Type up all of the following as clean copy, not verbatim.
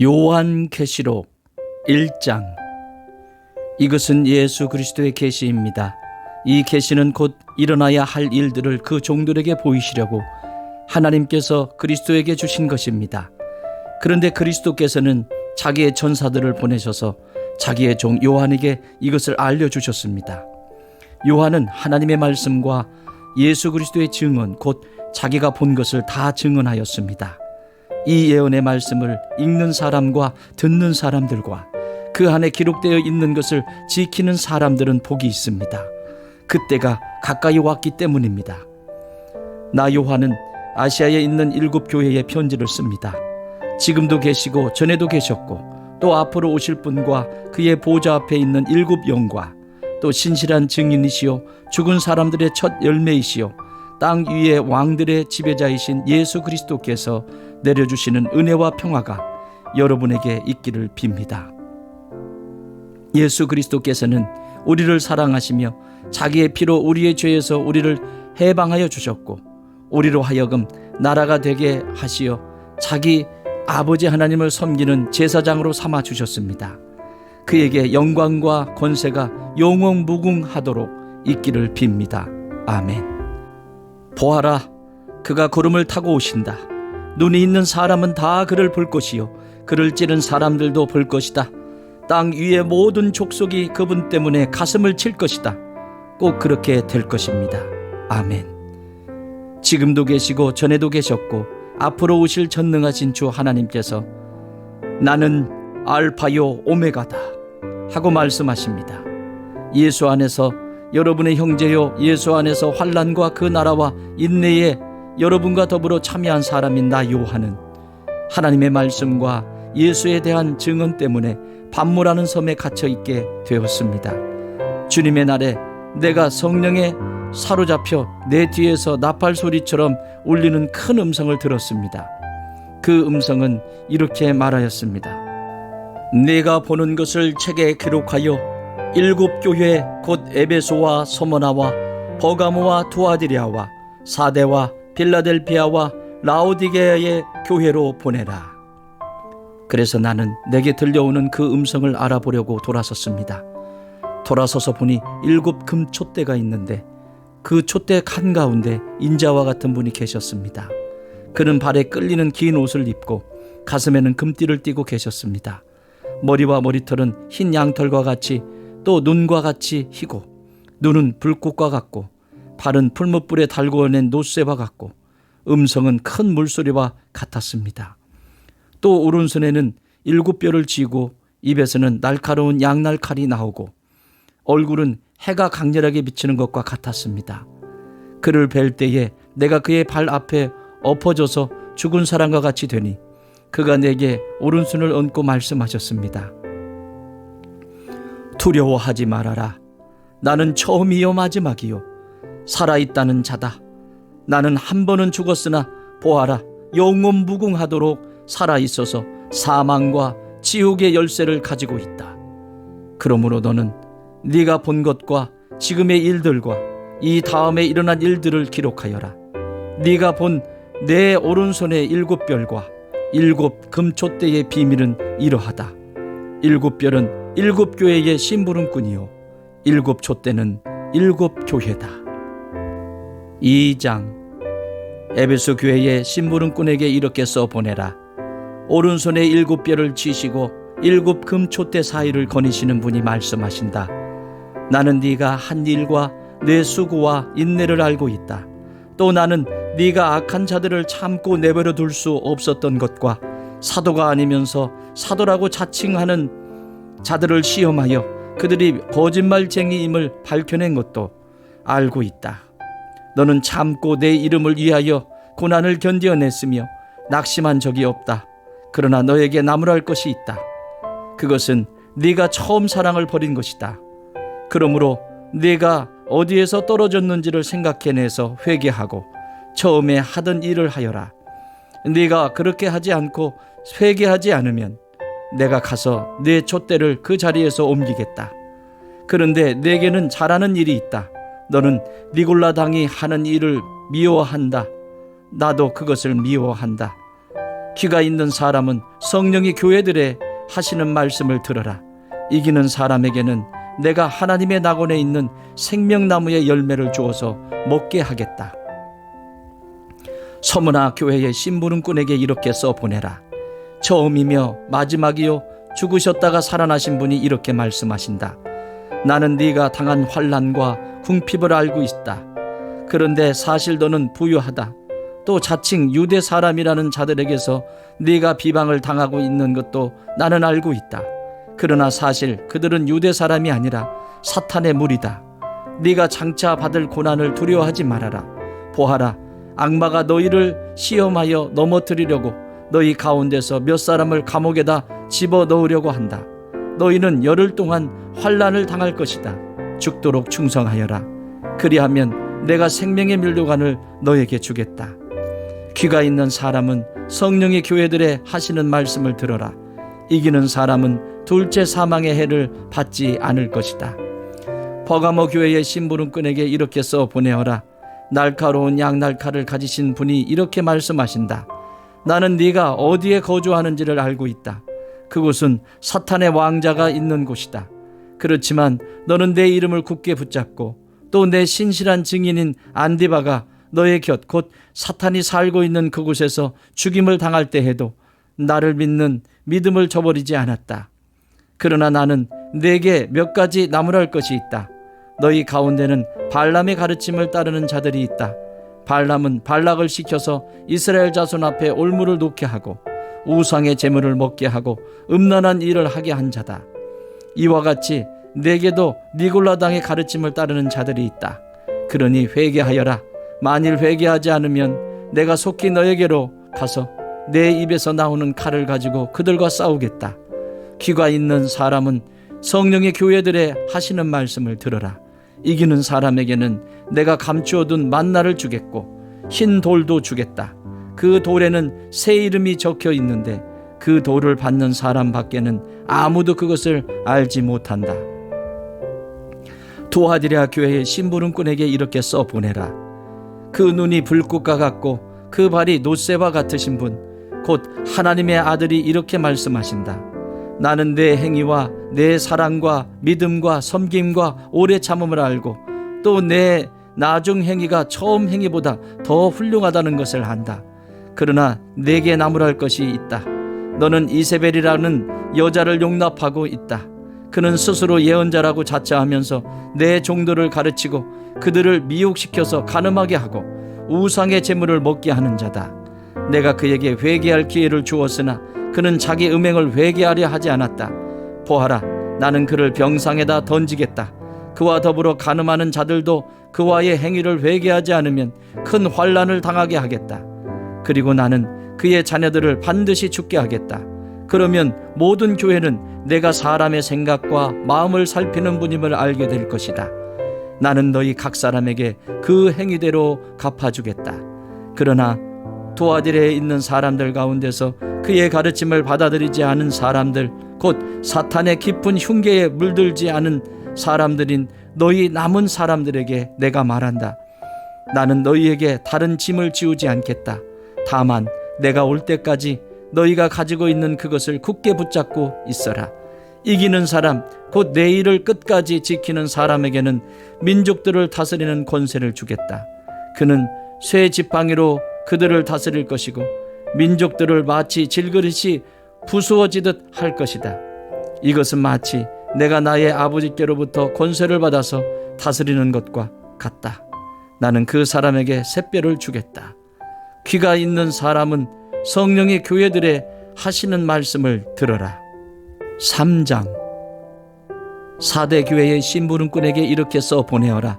요한계시록 1장. 이것은 예수 그리스도의 계시입니다. 이 계시는 곧 일어나야 할 일들을 그 종들에게 보이시려고 하나님께서 그리스도에게 주신 것입니다. 그런데 그리스도께서는 자기의 전사들을 보내셔서 자기의 종 요한에게 이것을 알려주셨습니다. 요한은 하나님의 말씀과 예수 그리스도의 증언, 곧 자기가 본 것을 다 증언하였습니다. 이 예언의 말씀을 읽는 사람과 듣는 사람들과 그 안에 기록되어 있는 것을 지키는 사람들은 복이 있습니다. 그때가 가까이 왔기 때문입니다. 나 요한은 아시아에 있는 7 교회에 편지를 씁니다. 지금도 계시고 전에도 계셨고 또 앞으로 오실 분과 그의 보좌 앞에 있는 7 영과 또 신실한 증인이시요 죽은 사람들의 첫 열매이시요 땅 위의 왕들의 지배자이신 예수 그리스도께서 내려주시는 은혜와 평화가 여러분에게 있기를 빕니다. 예수 그리스도께서는 우리를 사랑하시며 자기의 피로 우리의 죄에서 우리를 해방하여 주셨고 우리로 하여금 나라가 되게 하시어 자기 아버지 하나님을 섬기는 제사장으로 삼아 주셨습니다. 그에게 영광과 권세가 영원무궁하도록 있기를 빕니다. 아멘. 보아라, 그가 구름을 타고 오신다. 눈이 있는 사람은 다 그를 볼 것이요 그를 찌른 사람들도 볼 것이다. 땅 위의 모든 족속이 그분 때문에 가슴을 칠 것이다. 꼭 그렇게 될 것입니다. 아멘. 지금도 계시고 전에도 계셨고 앞으로 오실 전능하신 주 하나님께서 나는 알파요 오메가다 하고 말씀하십니다. 예수 안에서 여러분의 형제요, 예수 안에서 환난과 그 나라와 인내에 여러분과 더불어 참여한 사람인 나 요한은 하나님의 말씀과 예수에 대한 증언 때문에 반모라는 섬에 갇혀 있게 되었습니다. 주님의 날에 내가 성령에 사로잡혀 내 뒤에서 나팔 소리처럼 울리는 큰 음성을 들었습니다. 그 음성은 이렇게 말하였습니다. 내가 보는 것을 책에 기록하여 7 교회 곧 에베소와 소모나와 버가모와 두아디랴와 사데와 빌라델피아와 라오디게아의 교회로 보내라. 그래서 나는 내게 들려오는 그 음성을 알아보려고 돌아섰습니다. 돌아서서 보니 7 금촛대가 있는데 그 촛대 한가운데 인자와 같은 분이 계셨습니다. 그는 발에 끌리는 긴 옷을 입고 가슴에는 금띠를 띠고 계셨습니다. 머리와 머리털은 흰 양털과 같이 또 눈과 같이 희고 눈은 불꽃과 같고 발은 풀무불에 달구어낸 노쇠와 같고 음성은 큰 물소리와 같았습니다. 또 오른손에는 7 뼈를 쥐고 입에서는 날카로운 양날칼이 나오고 얼굴은 해가 강렬하게 비치는 것과 같았습니다. 그를 뵐 때에 내가 그의 발 앞에 엎어져서 죽은 사람과 같이 되니 그가 내게 오른손을 얹고 말씀하셨습니다. 두려워하지 말아라. 나는 처음이요 마지막이요 살아있다는 자다. 나는 한 번은 죽었으나 보아라 영원무궁하도록 살아있어서 사망과 지옥의 열쇠를 가지고 있다. 그러므로 너는 네가 본 것과 지금의 일들과 이 다음에 일어날 일들을 기록하여라. 네가 본 내 오른손의 7 뼈과 7 금촛대의 비밀은 이러하다. 7 뼈는 7 교회의 심부름꾼이요 7 촛대는 7 교회다. 2장. 에베소 교회의 심부름꾼에게 이렇게 써보내라. 오른손에 7 뼈를 쥐시고 7 금촛대 사이를 거니시는 분이 말씀하신다. 나는 네가 한 일과 내 수고와 인내를 알고 있다. 또 나는 네가 악한 자들을 참고 내버려 둘 수 없었던 것과 사도가 아니면서 사도라고 자칭하는 자들을 시험하여 그들이 거짓말쟁이임을 밝혀낸 것도 알고 있다. 너는 참고 내 이름을 위하여 고난을 견뎌냈으며 낙심한 적이 없다. 그러나 너에게 나무랄 것이 있다. 그것은 네가 처음 사랑을 버린 것이다. 그러므로 네가 어디에서 떨어졌는지를 생각해내서 회개하고 처음에 하던 일을 하여라. 네가 그렇게 하지 않고 회개하지 않으면 내가 가서 내 촛대를 그 자리에서 옮기겠다. 그런데 내게는 잘하는 일이 있다. 너는 니골라 당이 하는 일을 미워한다. 나도 그것을 미워한다. 귀가 있는 사람은 성령이 교회들에 하시는 말씀을 들어라. 이기는 사람에게는 내가 하나님의 낙원에 있는 생명나무의 열매를 주어서 먹게 하겠다. 서문화 교회의 심부름꾼에게 이렇게 써보내라. 처음이며 마지막이요 죽으셨다가 살아나신 분이 이렇게 말씀하신다. 나는 네가 당한 환난과 궁핍을 알고 있다. 그런데 사실 너는 부유하다. 또 자칭 유대 사람이라는 자들에게서 네가 비방을 당하고 있는 것도 나는 알고 있다. 그러나 사실 그들은 유대 사람이 아니라 사탄의 무리다. 네가 장차 받을 고난을 두려워하지 말아라. 보아라, 악마가 너희를 시험하여 넘어뜨리려고 너희 가운데서 몇 사람을 감옥에다 집어넣으려고 한다. 너희는 열흘 동안 환난을 당할 것이다. 죽도록 충성하여라. 그리하면 내가 생명의 면류관을 너에게 주겠다. 귀가 있는 사람은 성령의 교회들에 하시는 말씀을 들어라. 이기는 사람은 둘째 사망의 해를 받지 않을 것이다. 버가모 교회의 심부름꾼에게 이렇게 써 보내어라. 날카로운 양날칼을 가지신 분이 이렇게 말씀하신다. 나는 네가 어디에 거주하는지를 알고 있다. 그곳은 사탄의 왕자가 있는 곳이다. 그렇지만 너는 내 이름을 굳게 붙잡고 또 내 신실한 증인인 안디바가 너의 곁 곧 사탄이 살고 있는 그곳에서 죽임을 당할 때에도 나를 믿는 믿음을 저버리지 않았다. 그러나 나는 네게 몇 가지 나무랄 것이 있다. 너희 가운데는 발람의 가르침을 따르는 자들이 있다. 발람은 발락을 시켜서 이스라엘 자손 앞에 올무를 놓게 하고 우상의 제물을 먹게 하고 음란한 일을 하게 한 자다. 이와 같이 내게도 니골라당의 가르침을 따르는 자들이 있다. 그러니 회개하여라. 만일 회개하지 않으면 내가 속히 너에게로 가서 내 입에서 나오는 칼을 가지고 그들과 싸우겠다. 귀가 있는 사람은 성령의 교회들에 하시는 말씀을 들어라. 이기는 사람에게는 내가 감추어둔 만나를 주겠고 흰 돌도 주겠다. 그 돌에는 새 이름이 적혀 있는데 그 돌을 받는 사람 밖에는 아무도 그것을 알지 못한다. 두아디라 교회의 심부름꾼에게 이렇게 써보내라. 그 눈이 불꽃과 같고 그 발이 놋새와 같으신 분, 곧 하나님의 아들이 이렇게 말씀하신다. 나는 내 행위와 내 사랑과 믿음과 섬김과 오래 참음을 알고 또 내 나중 행위가 처음 행위보다 더 훌륭하다는 것을 안다. 그러나 내게 나무랄 것이 있다. 너는 이세벨이라는 여자를 용납하고 있다. 그는 스스로 예언자라고 자처하면서 내 종들을 가르치고 그들을 미혹시켜서 간음하게 하고 우상의 제물을 먹게 하는 자다. 내가 그에게 회개할 기회를 주었으나 그는 자기 음행을 회개하려 하지 않았다. 보아라, 나는 그를 병상에다 던지겠다. 그와 더불어 간음하는 자들도 그와의 행위를 회개하지 않으면 큰 환난을 당하게 하겠다. 그리고 나는 그의 자녀들을 반드시 죽게 하겠다. 그러면 모든 교회는 내가 사람의 생각과 마음을 살피는 분임을 알게 될 것이다. 나는 너희 각 사람에게 그 행위대로 갚아주겠다. 그러나 두아디레에 있는 사람들 가운데서 그의 가르침을 받아들이지 않은 사람들, 곧 사탄의 깊은 흉계에 물들지 않은 사람들인 너희 남은 사람들에게 내가 말한다. 나는 너희에게 다른 짐을 지우지 않겠다. 다만 내가 올 때까지 너희가 가지고 있는 그것을 굳게 붙잡고 있어라. 이기는 사람, 곧 내 일을 끝까지 지키는 사람에게는 민족들을 다스리는 권세를 주겠다. 그는 쇠 지팡이로 그들을 다스릴 것이고 민족들을 마치 질그릇이 부수어지듯 할 것이다. 이것은 마치 내가 나의 아버지께로부터 권세를 받아서 다스리는 것과 같다. 나는 그 사람에게 샛별을 주겠다. 귀가 있는 사람은 성령의 교회들에 하시는 말씀을 들어라. 3장. 4대 교회의 심부름꾼에게 이렇게 써 보내어라.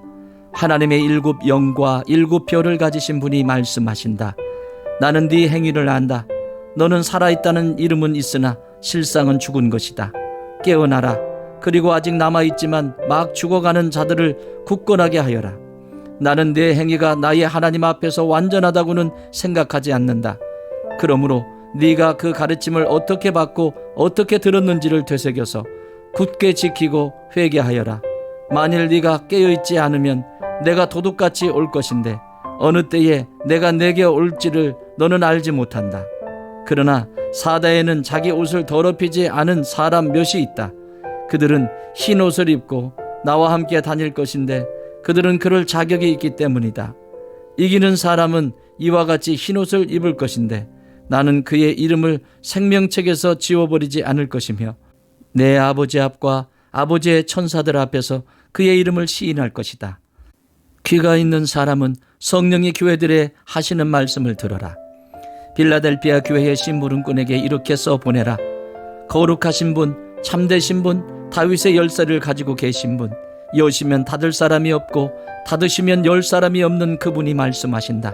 하나님의 7 영과 7 별을 가지신 분이 말씀하신다. 나는 네 행위를 안다. 너는 살아있다는 이름은 있으나 실상은 죽은 것이다. 깨어나라. 그리고 아직 남아있지만 막 죽어가는 자들을 굳건하게 하여라. 나는 내 행위가 나의 하나님 앞에서 완전하다고는 생각하지 않는다. 그러므로 네가 그 가르침을 어떻게 받고 어떻게 들었는지를 되새겨서 굳게 지키고 회개하여라. 만일 네가 깨어있지 않으면 내가 도둑같이 올 것인데 어느 때에 내가 내게 올지를 너는 알지 못한다. 그러나 사다에는 자기 옷을 더럽히지 않은 사람 몇이 있다. 그들은 흰 옷을 입고 나와 함께 다닐 것인데 그들은 그럴 자격이 있기 때문이다. 이기는 사람은 이와 같이 흰 옷을 입을 것인데 나는 그의 이름을 생명책에서 지워버리지 않을 것이며 내 아버지 앞과 아버지의 천사들 앞에서 그의 이름을 시인할 것이다. 귀가 있는 사람은 성령이 교회들에 하시는 말씀을 들어라. 빌라델피아 교회의 심부름꾼에게 이렇게 써보내라. 거룩하신 분, 참되신 분, 다윗의 열쇠를 가지고 계신 분, 여시면 닫을 사람이 없고 닫으시면 열 사람이 없는 그분이 말씀하신다.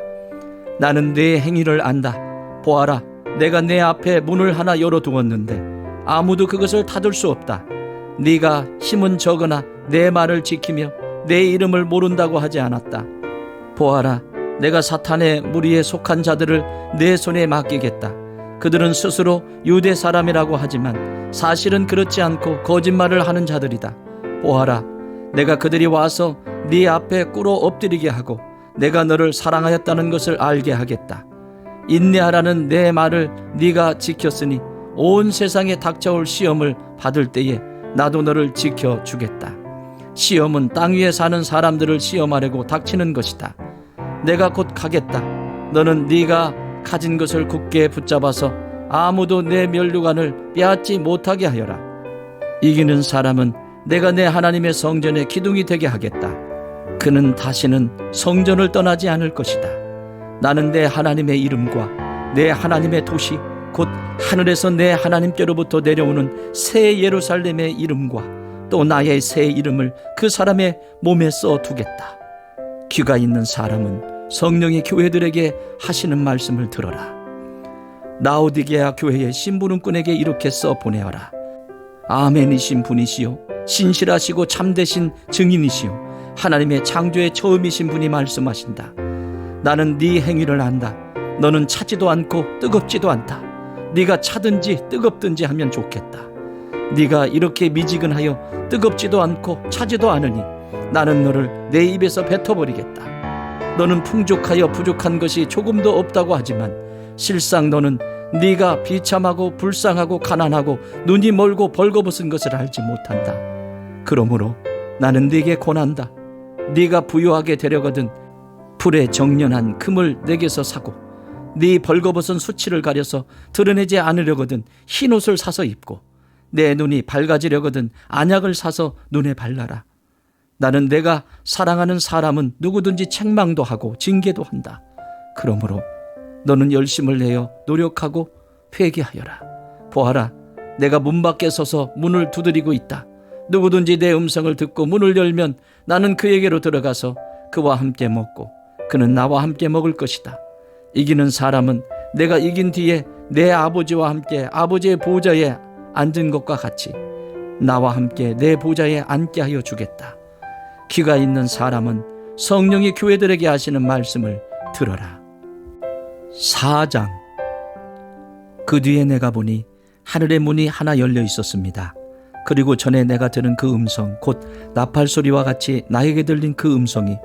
나는 네 행위를 안다. 보아라, 내가 내 앞에 문을 하나 열어두었는데 아무도 그것을 닫을 수 없다. 네가 힘은 적으나 내 말을 지키며 내 이름을 모른다고 하지 않았다. 보아라, 내가 사탄의 무리에 속한 자들을 내 손에 맡기겠다. 그들은 스스로 유대 사람이라고 하지만 사실은 그렇지 않고 거짓말을 하는 자들이다. 보아라, 내가 그들이 와서 네 앞에 꿇어 엎드리게 하고 내가 너를 사랑하였다는 것을 알게 하겠다. 인내하라는 내 말을 네가 지켰으니 온 세상에 닥쳐올 시험을 받을 때에 나도 너를 지켜주겠다. 시험은 땅 위에 사는 사람들을 시험하려고 닥치는 것이다. 내가 곧 가겠다. 너는 네가 가진 것을 굳게 붙잡아서 아무도 내 면류관을 빼앗지 못하게 하여라. 이기는 사람은 내가 내 하나님의 성전의 기둥이 되게 하겠다. 그는 다시는 성전을 떠나지 않을 것이다. 나는 내 하나님의 이름과 내 하나님의 도시 곧 하늘에서 내 하나님께로부터 내려오는 새 예루살렘의 이름과 또 나의 새 이름을 그 사람의 몸에 써두겠다. 귀가 있는 사람은 성령이 교회들에게 하시는 말씀을 들어라. 라오디게아 교회의 심부름꾼에게 이렇게 써보내어라. 아멘이신 분이시요 신실하시고 참되신 증인이시요 하나님의 창조의 처음이신 분이 말씀하신다. 나는 네 행위를 안다. 너는 차지도 않고 뜨겁지도 않다. 네가 차든지 뜨겁든지 하면 좋겠다. 네가 이렇게 미지근하여 뜨겁지도 않고 차지도 않으니 나는 너를 내 입에서 뱉어버리겠다. 너는 풍족하여 부족한 것이 조금도 없다고 하지만 실상 너는 네가 비참하고 불쌍하고 가난하고 눈이 멀고 벌거벗은 것을 알지 못한다. 그러므로 나는 네게 권한다. 네가 부유하게 되려거든 불에 정련한 금을 내게서 사고 네 벌거벗은 수치를 가려서 드러내지 않으려거든 흰 옷을 사서 입고 내 눈이 밝아지려거든 안약을 사서 눈에 발라라. 나는 내가 사랑하는 사람은 누구든지 책망도 하고 징계도 한다. 그러므로 너는 열심을 내어 노력하고 회개하여라. 보아라, 내가 문 밖에 서서 문을 두드리고 있다. 누구든지 내 음성을 듣고 문을 열면 나는 그에게로 들어가서 그와 함께 먹고 그는 나와 함께 먹을 것이다. 이기는 사람은 내가 이긴 뒤에 내 아버지와 함께 아버지의 보좌에 앉은 것과 같이 나와 함께 내 보좌에 앉게 하여 주겠다. 귀가 있는 사람은 성령이 교회들에게 하시는 말씀을 들어라. 4장. 그 뒤에 내가 보니 하늘의 문이 하나 열려 있었습니다. 그리고 전에 내가 들은 그 음성 곧 나팔 소리와 같이 나에게 들린 그 음성이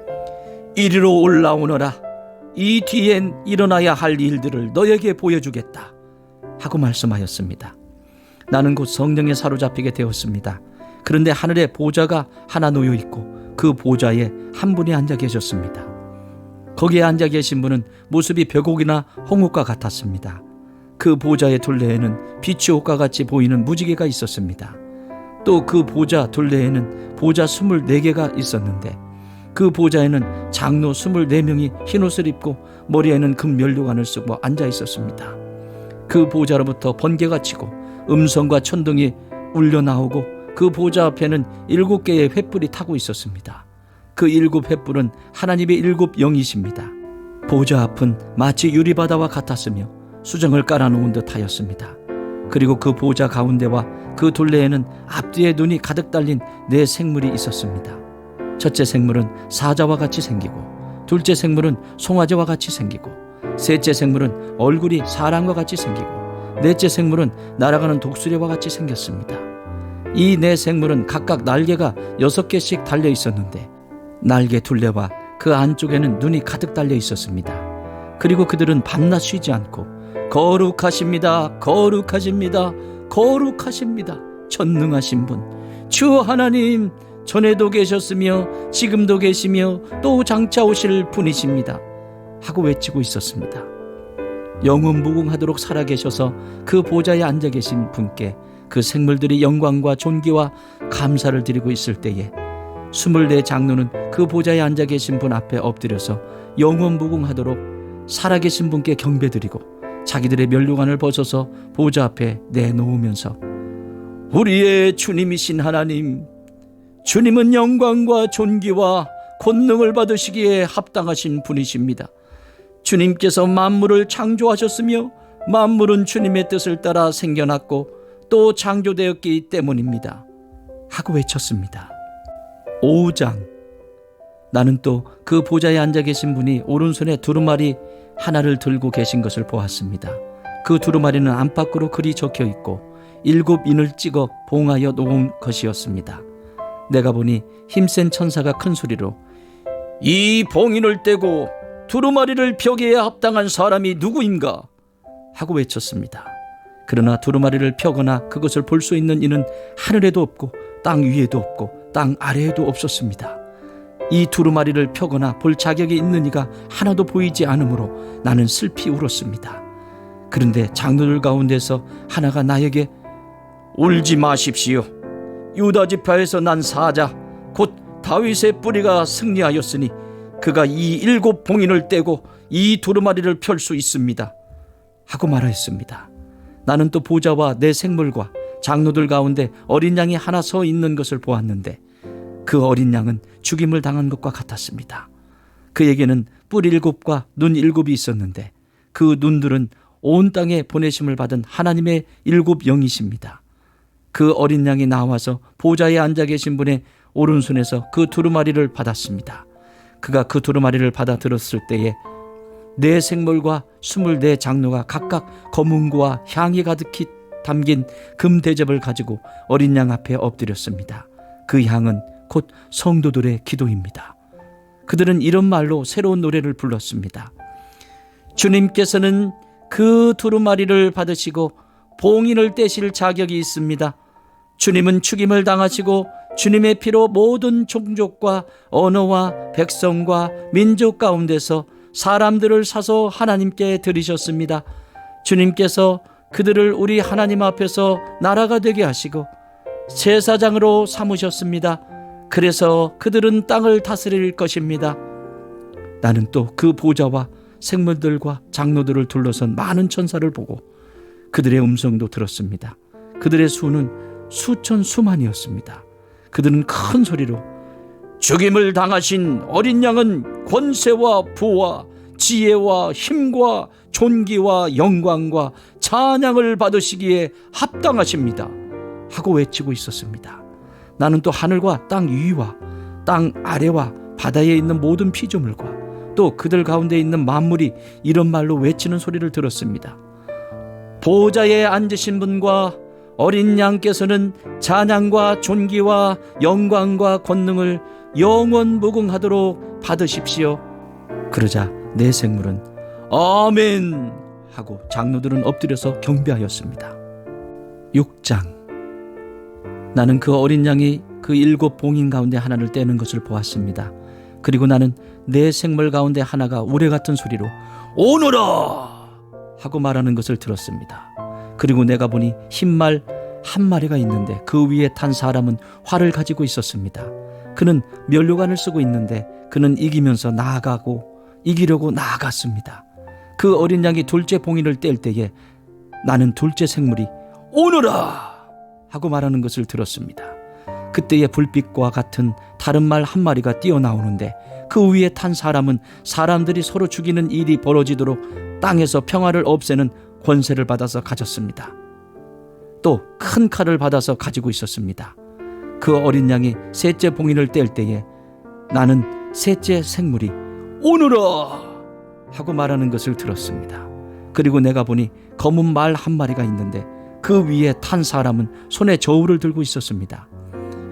이리로 올라오너라. 이 뒤엔 일어나야 할 일들을 너에게 보여주겠다 하고 말씀하였습니다. 나는 곧 성령에 사로잡히게 되었습니다. 그런데 하늘에 보좌가 하나 놓여 있고 그 보좌에 한 분이 앉아 계셨습니다. 거기에 앉아 계신 분은 모습이 벽옥이나 홍옥과 같았습니다. 그 보좌의 둘레에는 빛이 옷과 같이 보이는 무지개가 있었습니다. 또 그 보좌 둘레에는 보좌 24개가 있었는데 그 보좌에는 장로 24명이 흰옷을 입고 머리에는 금 면류관을 쓰고 앉아 있었습니다. 그 보좌로부터 번개가 치고 음성과 천둥이 울려 나오고 그 보좌 앞에는 7개의 횃불이 타고 있었습니다. 그 7 횃불은 하나님의 7 영이십니다. 보좌 앞은 마치 유리바다와 같았으며 수정을 깔아놓은 듯 하였습니다. 그리고 그 보좌 가운데와 그 둘레에는 앞뒤에 눈이 가득 달린 4 생물이 있었습니다. 첫째 생물은 사자와 같이 생기고 둘째 생물은 송아지와 같이 생기고 셋째 생물은 얼굴이 사람과 같이 생기고 넷째 생물은 날아가는 독수리와 같이 생겼습니다. 이 4 생물은 각각 날개가 6개씩 달려 있었는데 날개 둘레와 그 안쪽에는 눈이 가득 달려 있었습니다. 그리고 그들은 밤낮 쉬지 않고 거룩하십니다. 거룩하십니다. 거룩하십니다. 전능하신 분 주 하나님, 전에도 계셨으며 지금도 계시며 또 장차 오실 분이십니다 하고 외치고 있었습니다. 영원무궁하도록 살아계셔서 그 보좌에 앉아 계신 분께 그 생물들이 영광과 존귀와 감사를 드리고 있을 때에 24 장로는 그 보좌에 앉아 계신 분 앞에 엎드려서 영원무궁하도록 살아계신 분께 경배드리고 자기들의 면류관을 벗어서 보좌 앞에 내놓으면서 우리의 주님이신 하나님, 주님은 영광과 존귀와 권능을 받으시기에 합당하신 분이십니다. 주님께서 만물을 창조하셨으며 만물은 주님의 뜻을 따라 생겨났고 또 창조되었기 때문입니다 하고 외쳤습니다. 5장. 나는 또 그 보좌에 앉아 계신 분이 오른손에 두루마리 하나를 들고 계신 것을 보았습니다. 그 두루마리는 안팎으로 글이 적혀 있고 7 인을 찍어 봉하여 놓은 것이었습니다. 내가 보니 힘센 천사가 큰 소리로 이 봉인을 떼고 두루마리를 펴기에 합당한 사람이 누구인가 하고 외쳤습니다. 그러나 두루마리를 펴거나 그것을 볼 수 있는 이는 하늘에도 없고 땅 위에도 없고 땅 아래에도 없었습니다. 이 두루마리를 펴거나 볼 자격이 있는 이가 하나도 보이지 않으므로 나는 슬피 울었습니다. 그런데 장로들 가운데서 하나가 나에게 울지 마십시오. 유다 지파에서 난 사자 곧 다윗의 뿌리가 승리하였으니 그가 이 7 봉인을 떼고 이 두루마리를 펼 수 있습니다 하고 말하였습니다. 나는 또 보좌와 내 생물과 장로들 가운데 어린 양이 하나 서 있는 것을 보았는데 그 어린 양은 죽임을 당한 것과 같았습니다. 그에게는 뿔 7과 눈 7이 있었는데 그 눈들은 온 땅에 보내심을 받은 하나님의 7 영이십니다. 그 어린 양이 나와서 보좌에 앉아 계신 분의 오른손에서 그 두루마리를 받았습니다. 그가 그 두루마리를 받아 들었을 때에 네 생물과 24 장로가 각각 검은고와 향이 가득히 담긴 금 대접을 가지고 어린 양 앞에 엎드렸습니다. 그 향은 곧 성도들의 기도입니다. 그들은 이런 말로 새로운 노래를 불렀습니다. 주님께서는 그 두루마리를 받으시고 봉인을 떼실 자격이 있습니다. 주님은 죽임을 당하시고 주님의 피로 모든 종족과 언어와 백성과 민족 가운데서 사람들을 사서 하나님께 드리셨습니다. 주님께서 그들을 우리 하나님 앞에서 나라가 되게 하시고 제사장으로 삼으셨습니다. 그래서 그들은 땅을 다스릴 것입니다. 나는 또 그 보좌와 생물들과 장로들을 둘러선 많은 천사를 보고 그들의 음성도 들었습니다. 그들의 수는 수천 수만이었습니다. 그들은 큰 소리로 죽임을 당하신 어린 양은 권세와 부와 지혜와 힘과 존귀와 영광과 찬양을 받으시기에 합당하십니다 하고 외치고 있었습니다. 나는 또 하늘과 땅 위와 땅 아래와 바다에 있는 모든 피조물과 또 그들 가운데 있는 만물이 이런 말로 외치는 소리를 들었습니다. 보좌에 앉으신 분과 어린 양께서는 찬양과 존귀와 영광과 권능을 영원무궁하도록 받으십시오. 그러자 내 생물은 아멘 하고 장로들은 엎드려서 경배하였습니다. 6장. 나는 그 어린 양이 그 7 봉인 가운데 하나를 떼는 것을 보았습니다. 그리고 나는 내 생물 가운데 하나가 우레 같은 소리로 오너라 하고 말하는 것을 들었습니다. 그리고 내가 보니 흰말 한 마리가 있는데 그 위에 탄 사람은 활을 가지고 있었습니다. 그는 면류관을 쓰고 있는데 그는 이기면서 나아가고 이기려고 나아갔습니다. 그 어린 양이 둘째 봉인을 뗄 때에 나는 둘째 생물이 오너라 하고 말하는 것을 들었습니다. 그때에 불빛과 같은 다른 말 한 마리가 뛰어나오는데 그 위에 탄 사람은 사람들이 서로 죽이는 일이 벌어지도록 땅에서 평화를 없애는 권세를 받아서 가졌습니다. 또 큰 칼을 받아서 가지고 있었습니다. 그 어린 양이 셋째 봉인을 뗄 때에 나는 셋째 생물이 오너라 하고 말하는 것을 들었습니다. 그리고 내가 보니 검은 말 한 마리가 있는데 그 위에 탄 사람은 손에 저울을 들고 있었습니다.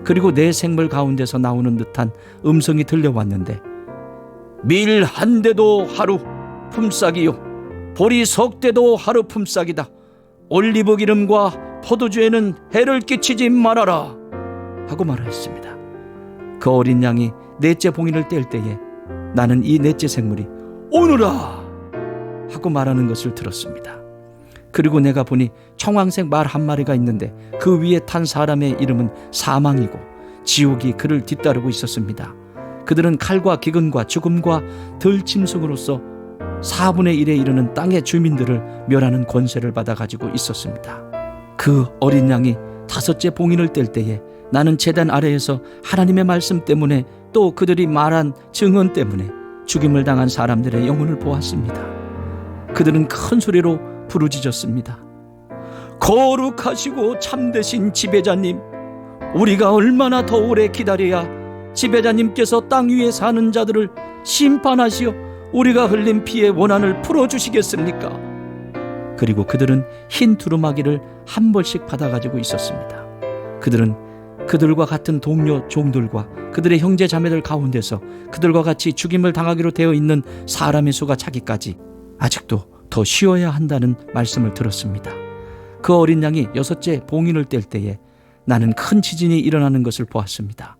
그리고 내 생물 가운데서 나오는 듯한 음성이 들려왔는데 밀 한 대도 하루 품삯이요 보리 석대도 하루 품삯이다. 올리브 기름과 포도주에는 해를 끼치지 말아라 하고 말하였습니다. 그 어린 양이 넷째 봉인을 뗄 때에 나는 이 넷째 생물이 오너라 하고 말하는 것을 들었습니다. 그리고 내가 보니 청황색 말 한 마리가 있는데 그 위에 탄 사람의 이름은 사망이고 지옥이 그를 뒤따르고 있었습니다. 그들은 칼과 기근과 죽음과 들짐승으로서 4분의 1에 이르는 땅의 주민들을 멸하는 권세를 받아가지고 있었습니다. 그 어린 양이 5째 봉인을 뗄 때에 나는 제단 아래에서 하나님의 말씀 때문에 또 그들이 말한 증언 때문에 죽임을 당한 사람들의 영혼을 보았습니다. 그들은 큰 소리로 부르짖었습니다. 거룩하시고 참되신 지배자님, 우리가 얼마나 더 오래 기다려야 지배자님께서 땅 위에 사는 자들을 심판하시어 우리가 흘린 피의 원한을 풀어주시겠습니까? 그리고 그들은 흰 두루마기를 한 벌씩 받아가지고 있었습니다. 그들은 그들과 같은 동료 종들과 그들의 형제 자매들 가운데서 그들과 같이 죽임을 당하기로 되어 있는 사람의 수가 차기까지 아직도 더 쉬어야 한다는 말씀을 들었습니다. 그 어린 양이 6째 봉인을 뗄 때에 나는 큰 지진이 일어나는 것을 보았습니다.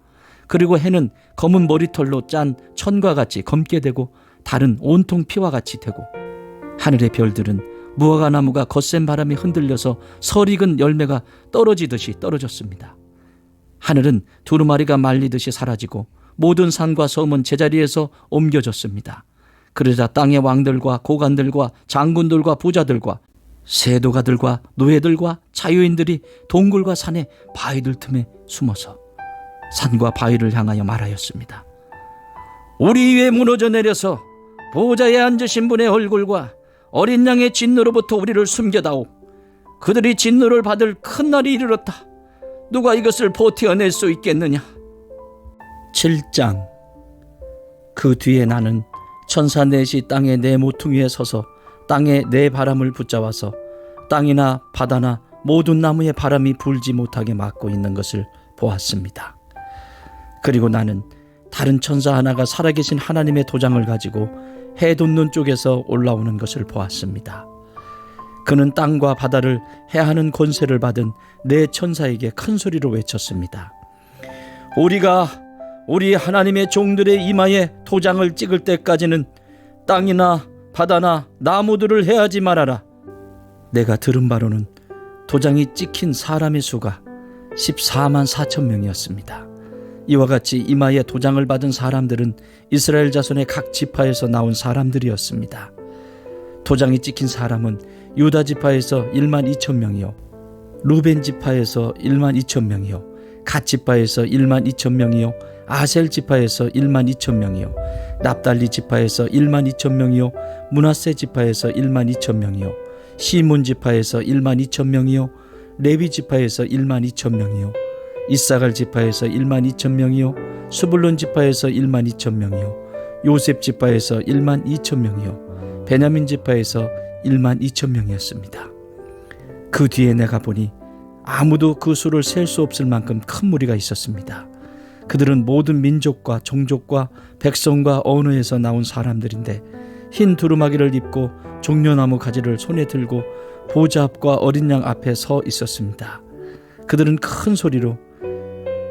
그리고 해는 검은 머리털로 짠 천과 같이 검게 되고 달은 온통 피와 같이 되고 하늘의 별들은 무화과 나무가 거센 바람에 흔들려서 설익은 열매가 떨어지듯이 떨어졌습니다. 하늘은 두루마리가 말리듯이 사라지고 모든 산과 섬은 제자리에서 옮겨졌습니다. 그러자 땅의 왕들과 고관들과 장군들과 부자들과 세도가들과 노예들과 자유인들이 동굴과 산의 바위들 틈에 숨어서 산과 바위를 향하여 말하였습니다. 우리 위에 무너져 내려서 보좌에 앉으신 분의 얼굴과 어린 양의 진노로부터 우리를 숨겨다오. 그들이 진노를 받을 큰 날이 이르렀다. 누가 이것을 버텨낼 수 있겠느냐? 7장. 그 뒤에 나는 천사 넷이 땅의 네 모퉁이에 서서 땅에 네 바람을 붙잡아서 땅이나 바다나 모든 나무에 바람이 불지 못하게 막고 있는 것을 보았습니다. 그리고 나는 다른 천사 하나가 살아계신 하나님의 도장을 가지고 해 돋는 쪽에서 올라오는 것을 보았습니다. 그는 땅과 바다를 해하는 권세를 받은 네 천사에게 큰 소리로 외쳤습니다. 우리가 우리 하나님의 종들의 이마에 도장을 찍을 때까지는 땅이나 바다나 나무들을 해하지 말아라. 내가 들은 바로는 도장이 찍힌 사람의 수가 14만 4천 명이었습니다. 이와 같이 이마에 도장을 받은 사람들은 이스라엘 자손의 각 지파에서 나온 사람들이었습니다. 도장이 찍힌 사람은 유다 지파에서 1만 2천 명이요, 루벤 지파에서 1만 2천 명이요, 갓 지파에서 1만 2천 명이요, 아셀 지파에서 1만 2천 명이요, 납달리 지파에서 1만 2천 명이요, 므낫세 지파에서 1만 2천 명이요, 시몬 지파에서 1만 2천 명이요, 레위 지파에서 1만 2천 명이요, 이사갈 지파에서 1만 2천 명이요, 스불론 지파에서 1만 2천 명이요, 요셉 지파에서 1만 2천 명이요, 베냐민 지파에서 1만 2천 명이었습니다. 그 뒤에 내가 보니 아무도 그 수를 셀 수 없을 만큼 큰 무리가 있었습니다. 그들은 모든 민족과 종족과 백성과 언어에서 나온 사람들인데 흰 두루마기를 입고 종려나무 가지를 손에 들고 보좌 앞과 어린 양 앞에 서 있었습니다. 그들은 큰 소리로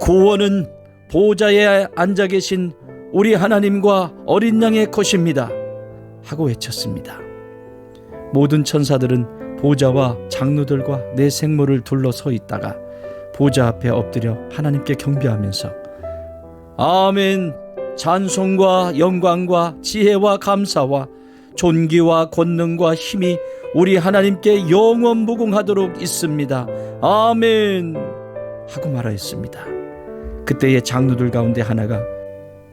구원은 보좌에 앉아 계신 우리 하나님과 어린 양의 것입니다 하고 외쳤습니다. 모든 천사들은 보좌와 장로들과 네 생물을 둘러 서 있다가 보좌 앞에 엎드려 하나님께 경배하면서 아멘, 찬송과 영광과 지혜와 감사와 존귀와 권능과 힘이 우리 하나님께 영원 무궁하도록 있습니다. 아멘 하고 말하였습니다. 그때의 장로들 가운데 하나가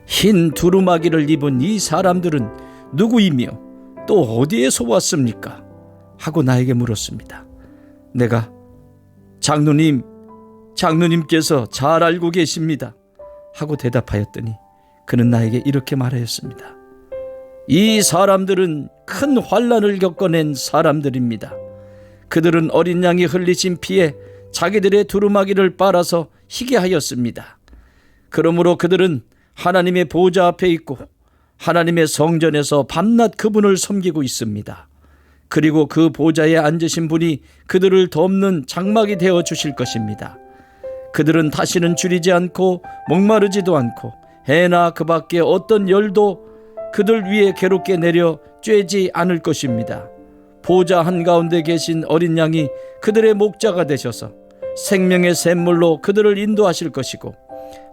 흰 두루마기를 입은 이 사람들은 누구이며 또 어디에서 왔습니까? 하고 나에게 물었습니다. 내가 장로님께서 잘 알고 계십니다 하고 대답하였더니 그는 나에게 이렇게 말하였습니다. 이 사람들은 큰 환난을 겪어낸 사람들입니다. 그들은 어린 양이 흘리신 피에 자기들의 두루마기를 빨아서 희게 하였습니다. 그러므로 그들은 하나님의 보좌 앞에 있고 하나님의 성전에서 밤낮 그분을 섬기고 있습니다. 그리고 그 보좌에 앉으신 분이 그들을 덮는 장막이 되어 주실 것입니다. 그들은 다시는 줄이지 않고 목마르지도 않고 해나 그 밖에 어떤 열도 그들 위에 괴롭게 내려 쬐지 않을 것입니다. 보좌 한가운데 계신 어린 양이 그들의 목자가 되셔서 생명의 샘물로 그들을 인도하실 것이고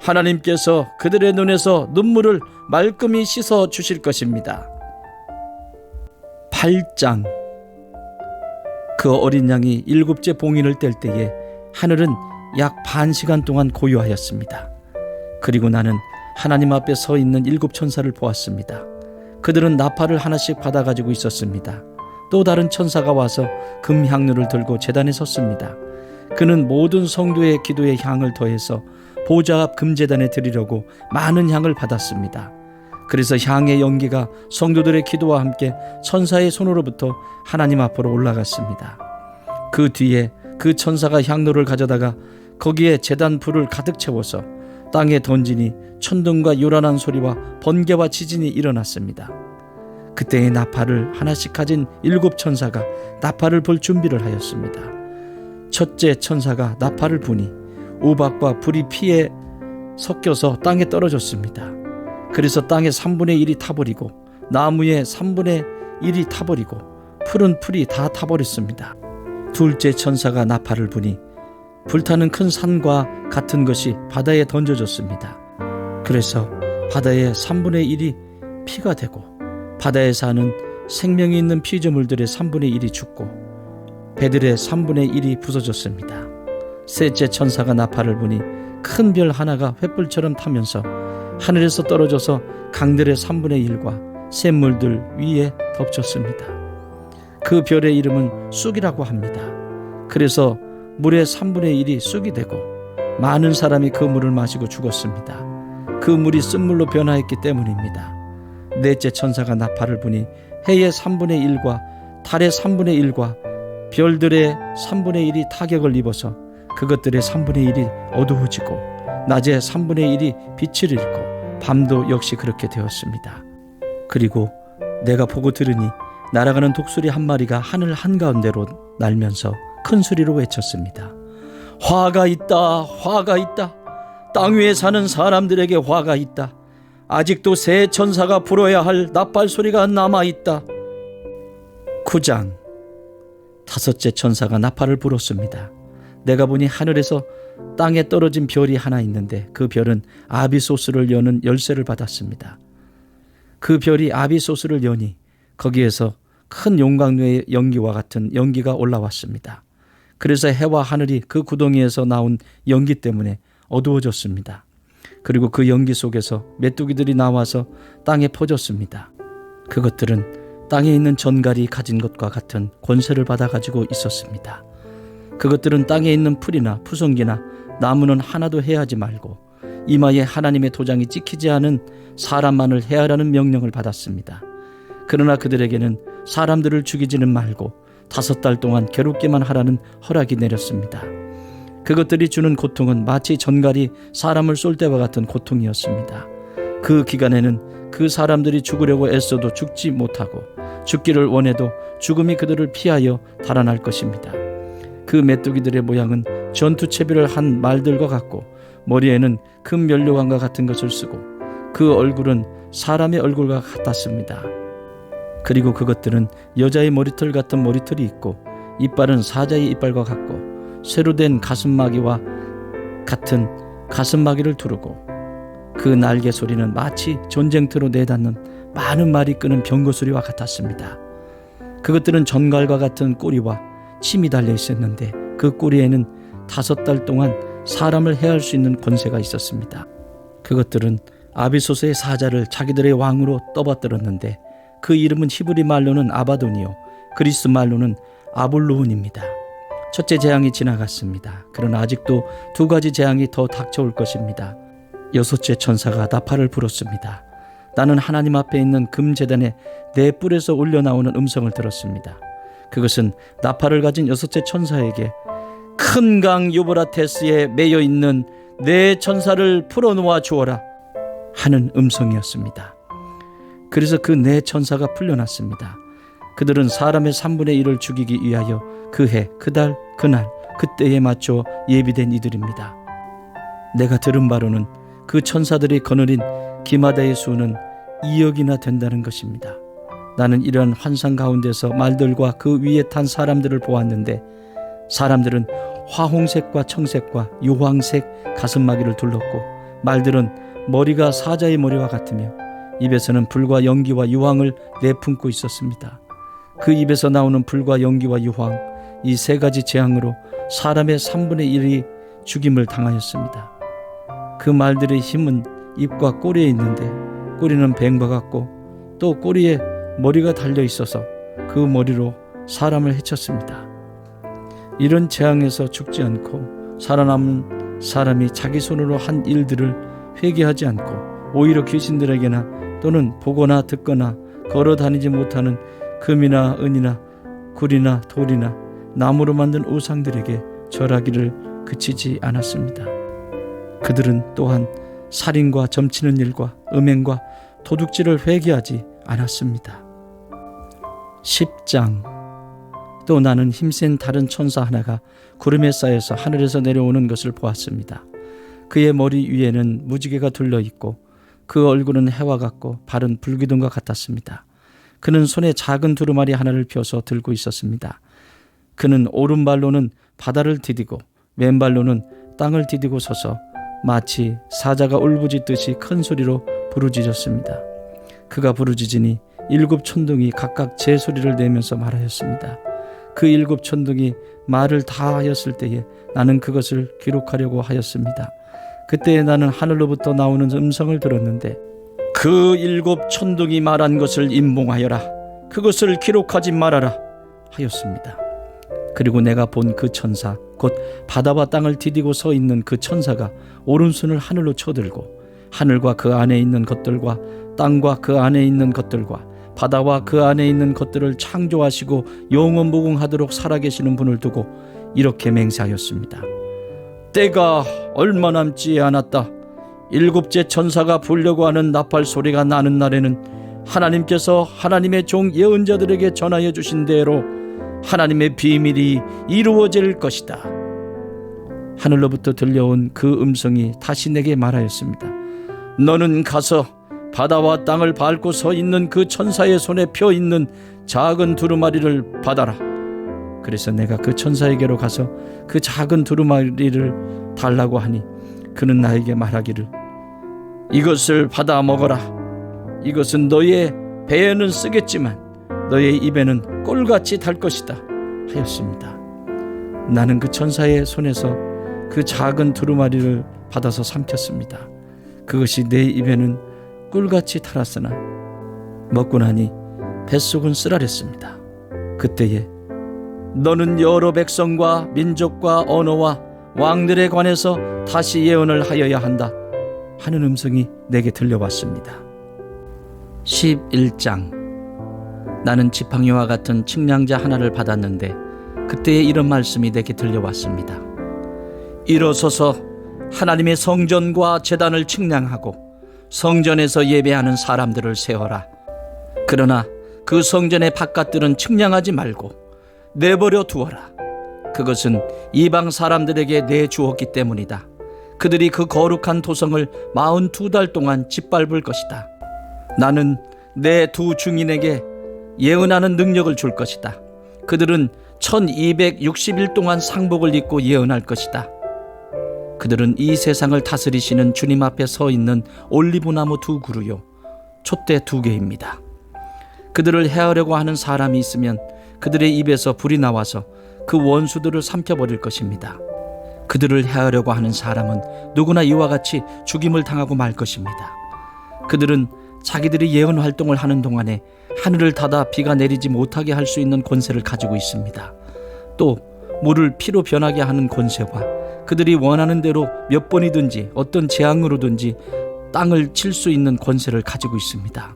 하나님께서 그들의 눈에서 눈물을 말끔히 씻어 주실 것입니다. 8장. 그 어린 양이 7째 봉인을 뗄 때에 하늘은 약 반 시간 동안 고요하였습니다. 그리고 나는 하나님 앞에 서 있는 7천사를 보았습니다. 그들은 나팔을 하나씩 받아가지고 있었습니다. 또 다른 천사가 와서 금향료를 들고 제단에 섰습니다. 그는 모든 성도의 기도에 향을 더해서 보좌 앞 금제단에 드리려고 많은 향을 받았습니다. 그래서 향의 연기가 성도들의 기도와 함께 천사의 손으로부터 하나님 앞으로 올라갔습니다. 그 뒤에 그 천사가 향로를 가져다가 거기에 제단 불을 가득 채워서 땅에 던지니 천둥과 요란한 소리와 번개와 지진이 일어났습니다. 그때의 나팔을 하나씩 가진 7천사가 나팔을 불 준비를 하였습니다. 첫째 천사가 나팔을 부니 우박과 불이 피에 섞여서 땅에 떨어졌습니다. 그래서 땅의 3분의 1이 타버리고 나무의 3분의 1이 타버리고 푸른 풀이 다 타버렸습니다. 둘째 천사가 나팔을 부니 불타는 큰 산과 같은 것이 바다에 던져졌습니다. 그래서 바다의 3분의 1이 피가 되고 바다에 사는 생명이 있는 피조물들의 3분의 1이 죽고 배들의 3분의 1이 부서졌습니다. 셋째 천사가 나팔을 부니 큰 별 하나가 횃불처럼 타면서 하늘에서 떨어져서 강들의 3분의 1과 샘물들 위에 덮쳤습니다. 그 별의 이름은 쑥이라고 합니다. 그래서 물의 3분의 1이 쑥이 되고 많은 사람이 그 물을 마시고 죽었습니다. 그 물이 쓴물로 변화했기 때문입니다. 넷째 천사가 나팔을 부니 해의 3분의 1과 달의 3분의 1과 별들의 3분의 1이 타격을 입어서 그것들의 3분의 1이 어두워지고 낮의 3분의 1이 빛을 잃고 밤도 역시 그렇게 되었습니다. 그리고 내가 보고 들으니 날아가는 독수리 한 마리가 하늘 한가운데로 날면서 큰 소리로 외쳤습니다. 화가 있다, 화가 있다. 땅 위에 사는 사람들에게 화가 있다. 아직도 새 천사가 불어야 할 나팔 소리가 남아있다. 9장. 다섯째 천사가 나팔을 불었습니다. 내가 보니 하늘에서 땅에 떨어진 별이 하나 있는데 그 별은 아비소스를 여는 열쇠를 받았습니다. 그 별이 아비소스를 여니 거기에서 큰 용광로의 연기와 같은 연기가 올라왔습니다. 그래서 해와 하늘이 그 구덩이에서 나온 연기 때문에 어두워졌습니다. 그리고 그 연기 속에서 메뚜기들이 나와서 땅에 퍼졌습니다. 그것들은 땅에 있는 전갈이 가진 것과 같은 권세를 받아가지고 있었습니다. 그것들은 땅에 있는 풀이나 푸성기나 나무는 하나도 해하지 말고 이마에 하나님의 도장이 찍히지 않은 사람만을 해하라는 명령을 받았습니다. 그러나 그들에게는 사람들을 죽이지는 말고 5달 동안 괴롭게만 하라는 허락이 내렸습니다. 그것들이 주는 고통은 마치 전갈이 사람을 쏠 때와 같은 고통이었습니다. 그 기간에는 그 사람들이 죽으려고 애써도 죽지 못하고 죽기를 원해도 죽음이 그들을 피하여 달아날 것입니다. 그 메뚜기들의 모양은 전투채비를 한 말들과 같고 머리에는 큰 면류관과 같은 것을 쓰고 그 얼굴은 사람의 얼굴과 같았습니다. 그리고 그것들은 여자의 머리털 같은 머리털이 있고 이빨은 사자의 이빨과 같고 쇠로 된 가슴마귀와 같은 가슴마귀를 두르고 그 날개 소리는 마치 전쟁터로 내닫는 많은 말이 끄는 병거 소리와 같았습니다. 그것들은 전갈과 같은 꼬리와 침이 달려 있었는데 그 꼬리에는 5달 동안 사람을 해할 수 있는 권세가 있었습니다. 그것들은 아비소스의 사자를 자기들의 왕으로 떠받들었는데 그 이름은 히브리 말로는 아바돈이요 그리스 말로는 아볼루온입니다. 첫째 재앙이 지나갔습니다. 그러나 아직도 2가지 재앙이 더 닥쳐올 것입니다. 6째 천사가 나팔을 불었습니다. 나는 하나님 앞에 있는 금제단에 네 뿔에서 울려나오는 음성을 들었습니다. 그것은 나팔을 가진 6째 천사에게 큰 강 유브라테스에 매여 있는 네 천사를 풀어놓아 주어라 하는 음성이었습니다. 그래서 그 네 천사가 풀려났습니다. 그들은 사람의 3분의 1을 죽이기 위하여 그 해, 그 달, 그날, 그때에 맞춰 예비된 이들입니다. 내가 들은 바로는 그 천사들이 거느린 기마다의 수는 2억이나 된다는 것입니다. 나는 이러한 환상 가운데서 말들과 그 위에 탄 사람들을 보았는데, 사람들은 화홍색과 청색과 유황색 가슴마기를 둘렀고, 말들은 머리가 사자의 머리와 같으며 입에서는 불과 연기와 유황을 내뿜고 있었습니다. 그 입에서 나오는 불과 연기와 유황, 이 세 가지 재앙으로 사람의 3분의 1이 죽임을 당하였습니다. 그 말들의 힘은 입과 꼬리에 있는데, 꼬리는 뱀과 같고 또 꼬리에 머리가 달려 있어서 그 머리로 사람을 해쳤습니다. 이런 재앙에서 죽지 않고 살아남은 사람이 자기 손으로 한 일들을 회개하지 않고 오히려 귀신들에게나 또는 보거나 듣거나 걸어 다니지 못하는 금이나 은이나 굴이나 돌이나 나무로 만든 우상들에게 절하기를 그치지 않았습니다. 그들은 또한 살인과 점치는 일과 음행과 도둑질을 회개하지 않았습니다. 10장. 또 나는 힘센 다른 천사 하나가 구름에 쌓여서 하늘에서 내려오는 것을 보았습니다. 그의 머리 위에는 무지개가 둘러있고 그 얼굴은 해와 같고 발은 불기둥과 같았습니다. 그는 손에 작은 두루마리 하나를 펴서 들고 있었습니다. 그는 오른발로는 바다를 디디고 왼발로는 땅을 디디고 서서 마치 사자가 울부짖듯이 큰 소리로 부르짖었습니다. 그가 부르짖으니 7 천둥이 각각 제 소리를 내면서 말하였습니다. 그 7 천둥이 말을 다 하였을 때에 나는 그것을 기록하려고 하였습니다. 그때에 나는 하늘로부터 나오는 음성을 들었는데, 그 7 천둥이 말한 것을 임봉하여라. 그것을 기록하지 말아라 하였습니다. 그리고 내가 본 그 천사, 곧 바다와 땅을 디디고 서 있는 그 천사가 오른손을 하늘로 쳐들고 하늘과 그 안에 있는 것들과 땅과 그 안에 있는 것들과 바다와 그 안에 있는 것들을 창조하시고 영원무궁하도록 살아계시는 분을 두고 이렇게 맹세하였습니다. 때가 얼마 남지 않았다. 7째 천사가 불려고 하는 나팔 소리가 나는 날에는 하나님께서 하나님의 종 예언자들에게 전하여 주신 대로 하나님의 비밀이 이루어질 것이다. 하늘로부터 들려온 그 음성이 다시 내게 말하였습니다. 너는 가서 바다와 땅을 밟고 서 있는 그 천사의 손에 펴 있는 작은 두루마리를 받아라. 그래서 내가 그 천사에게로 가서 그 작은 두루마리를 달라고 하니 그는 나에게 말하기를, 이것을 받아 먹어라. 이것은 너의 배에는 쓰겠지만 너의 입에는 꿀같이 달 것이다 하였습니다. 나는 그 천사의 손에서 그 작은 두루마리를 받아서 삼켰습니다. 그것이 내 입에는 꿀같이 달았으나 먹고 나니 뱃속은 쓰라렸습니다. 그때에 너는 여러 백성과 민족과 언어와 왕들에 관해서 다시 예언을 하여야 한다 하는 음성이 내게 들려왔습니다. 11장. 나는 지팡이와 같은 측량자 하나를 받았는데 그때에 이런 말씀이 내게 들려왔습니다. 일어서서 하나님의 성전과 제단을 측량하고 성전에서 예배하는 사람들을 세어라. 그러나 그 성전의 바깥들은 측량하지 말고 내버려 두어라. 그것은 이방 사람들에게 내주었기 때문이다. 그들이 그 거룩한 도성을 42달 동안 짓밟을 것이다. 나는 내 2 증인에게 예언하는 능력을 줄 것이다. 그들은 1260일 동안 상복을 입고 예언할 것이다. 그들은 이 세상을 다스리시는 주님 앞에 서 있는 올리브나무 2 그루요 촛대 2개입니다. 그들을 해하려고 하는 사람이 있으면 그들의 입에서 불이 나와서 그 원수들을 삼켜버릴 것입니다. 그들을 해하려고 하는 사람은 누구나 이와 같이 죽임을 당하고 말 것입니다. 그들은 자기들이 예언 활동을 하는 동안에 하늘을 닫아 비가 내리지 못하게 할 수 있는 권세를 가지고 있습니다. 또 물을 피로 변하게 하는 권세와 그들이 원하는 대로 몇 번이든지 어떤 재앙으로든지 땅을 칠 수 있는 권세를 가지고 있습니다.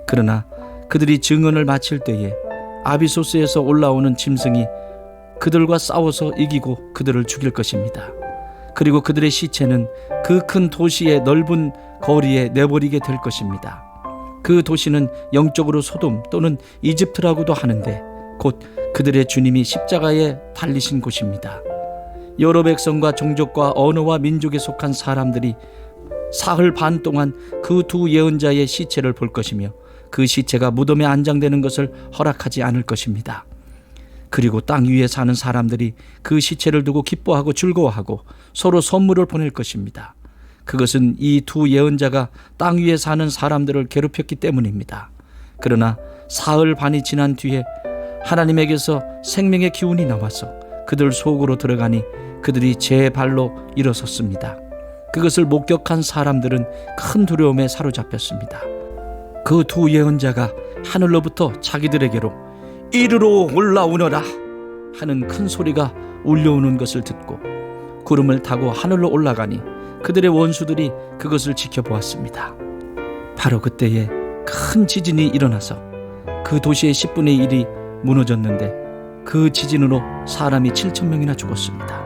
그러나 그들이 증언을 마칠 때에 아비소스에서 올라오는 짐승이 그들과 싸워서 이기고 그들을 죽일 것입니다. 그리고 그들의 시체는 그 큰 도시의 넓은 거리에 내버리게 될 것입니다. 그 도시는 영적으로 소돔 또는 이집트라고도 하는데 곧 그들의 주님이 십자가에 달리신 곳입니다. 여러 백성과 종족과 언어와 민족에 속한 사람들이 사흘 반 동안 그 두 예언자의 시체를 볼 것이며 그 시체가 무덤에 안장되는 것을 허락하지 않을 것입니다. 그리고 땅 위에 사는 사람들이 그 시체를 두고 기뻐하고 즐거워하고 서로 선물을 보낼 것입니다. 그것은 이 두 예언자가 땅 위에 사는 사람들을 괴롭혔기 때문입니다. 그러나 사흘 반이 지난 뒤에 하나님에게서 생명의 기운이 나와서 그들 속으로 들어가니 그들이 제 발로 일어섰습니다. 그것을 목격한 사람들은 큰 두려움에 사로잡혔습니다. 그 두 예언자가 하늘로부터 자기들에게로 이리로 올라오너라 하는 큰 소리가 울려오는 것을 듣고 구름을 타고 하늘로 올라가니 그들의 원수들이 그것을 지켜보았습니다. 바로 그때에 큰 지진이 일어나서 그 도시의 10분의 1이 무너졌는데 그 지진으로 사람이 7,000명이나 죽었습니다.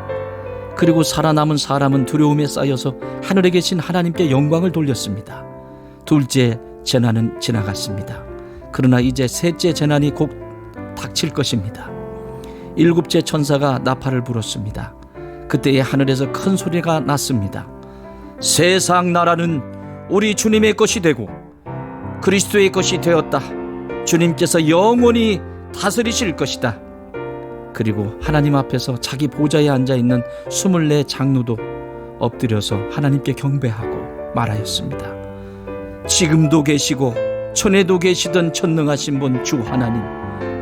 그리고 살아남은 사람은 두려움에 쌓여서 하늘에 계신 하나님께 영광을 돌렸습니다. 둘째 재난은 지나갔습니다. 그러나 이제 셋째 재난이 곧 닥칠 것입니다. 일곱째 천사가 나팔을 불었습니다. 그때에 하늘에서 큰 소리가 났습니다. 세상 나라는 우리 주님의 것이 되고 그리스도의 것이 되었다. 주님께서 영원히 다스리실 것이다. 그리고 하나님 앞에서 자기 보좌에 앉아있는 24 장로도 엎드려서 하나님께 경배하고 말하였습니다. 지금도 계시고 전에도 계시던 전능하신 분 주 하나님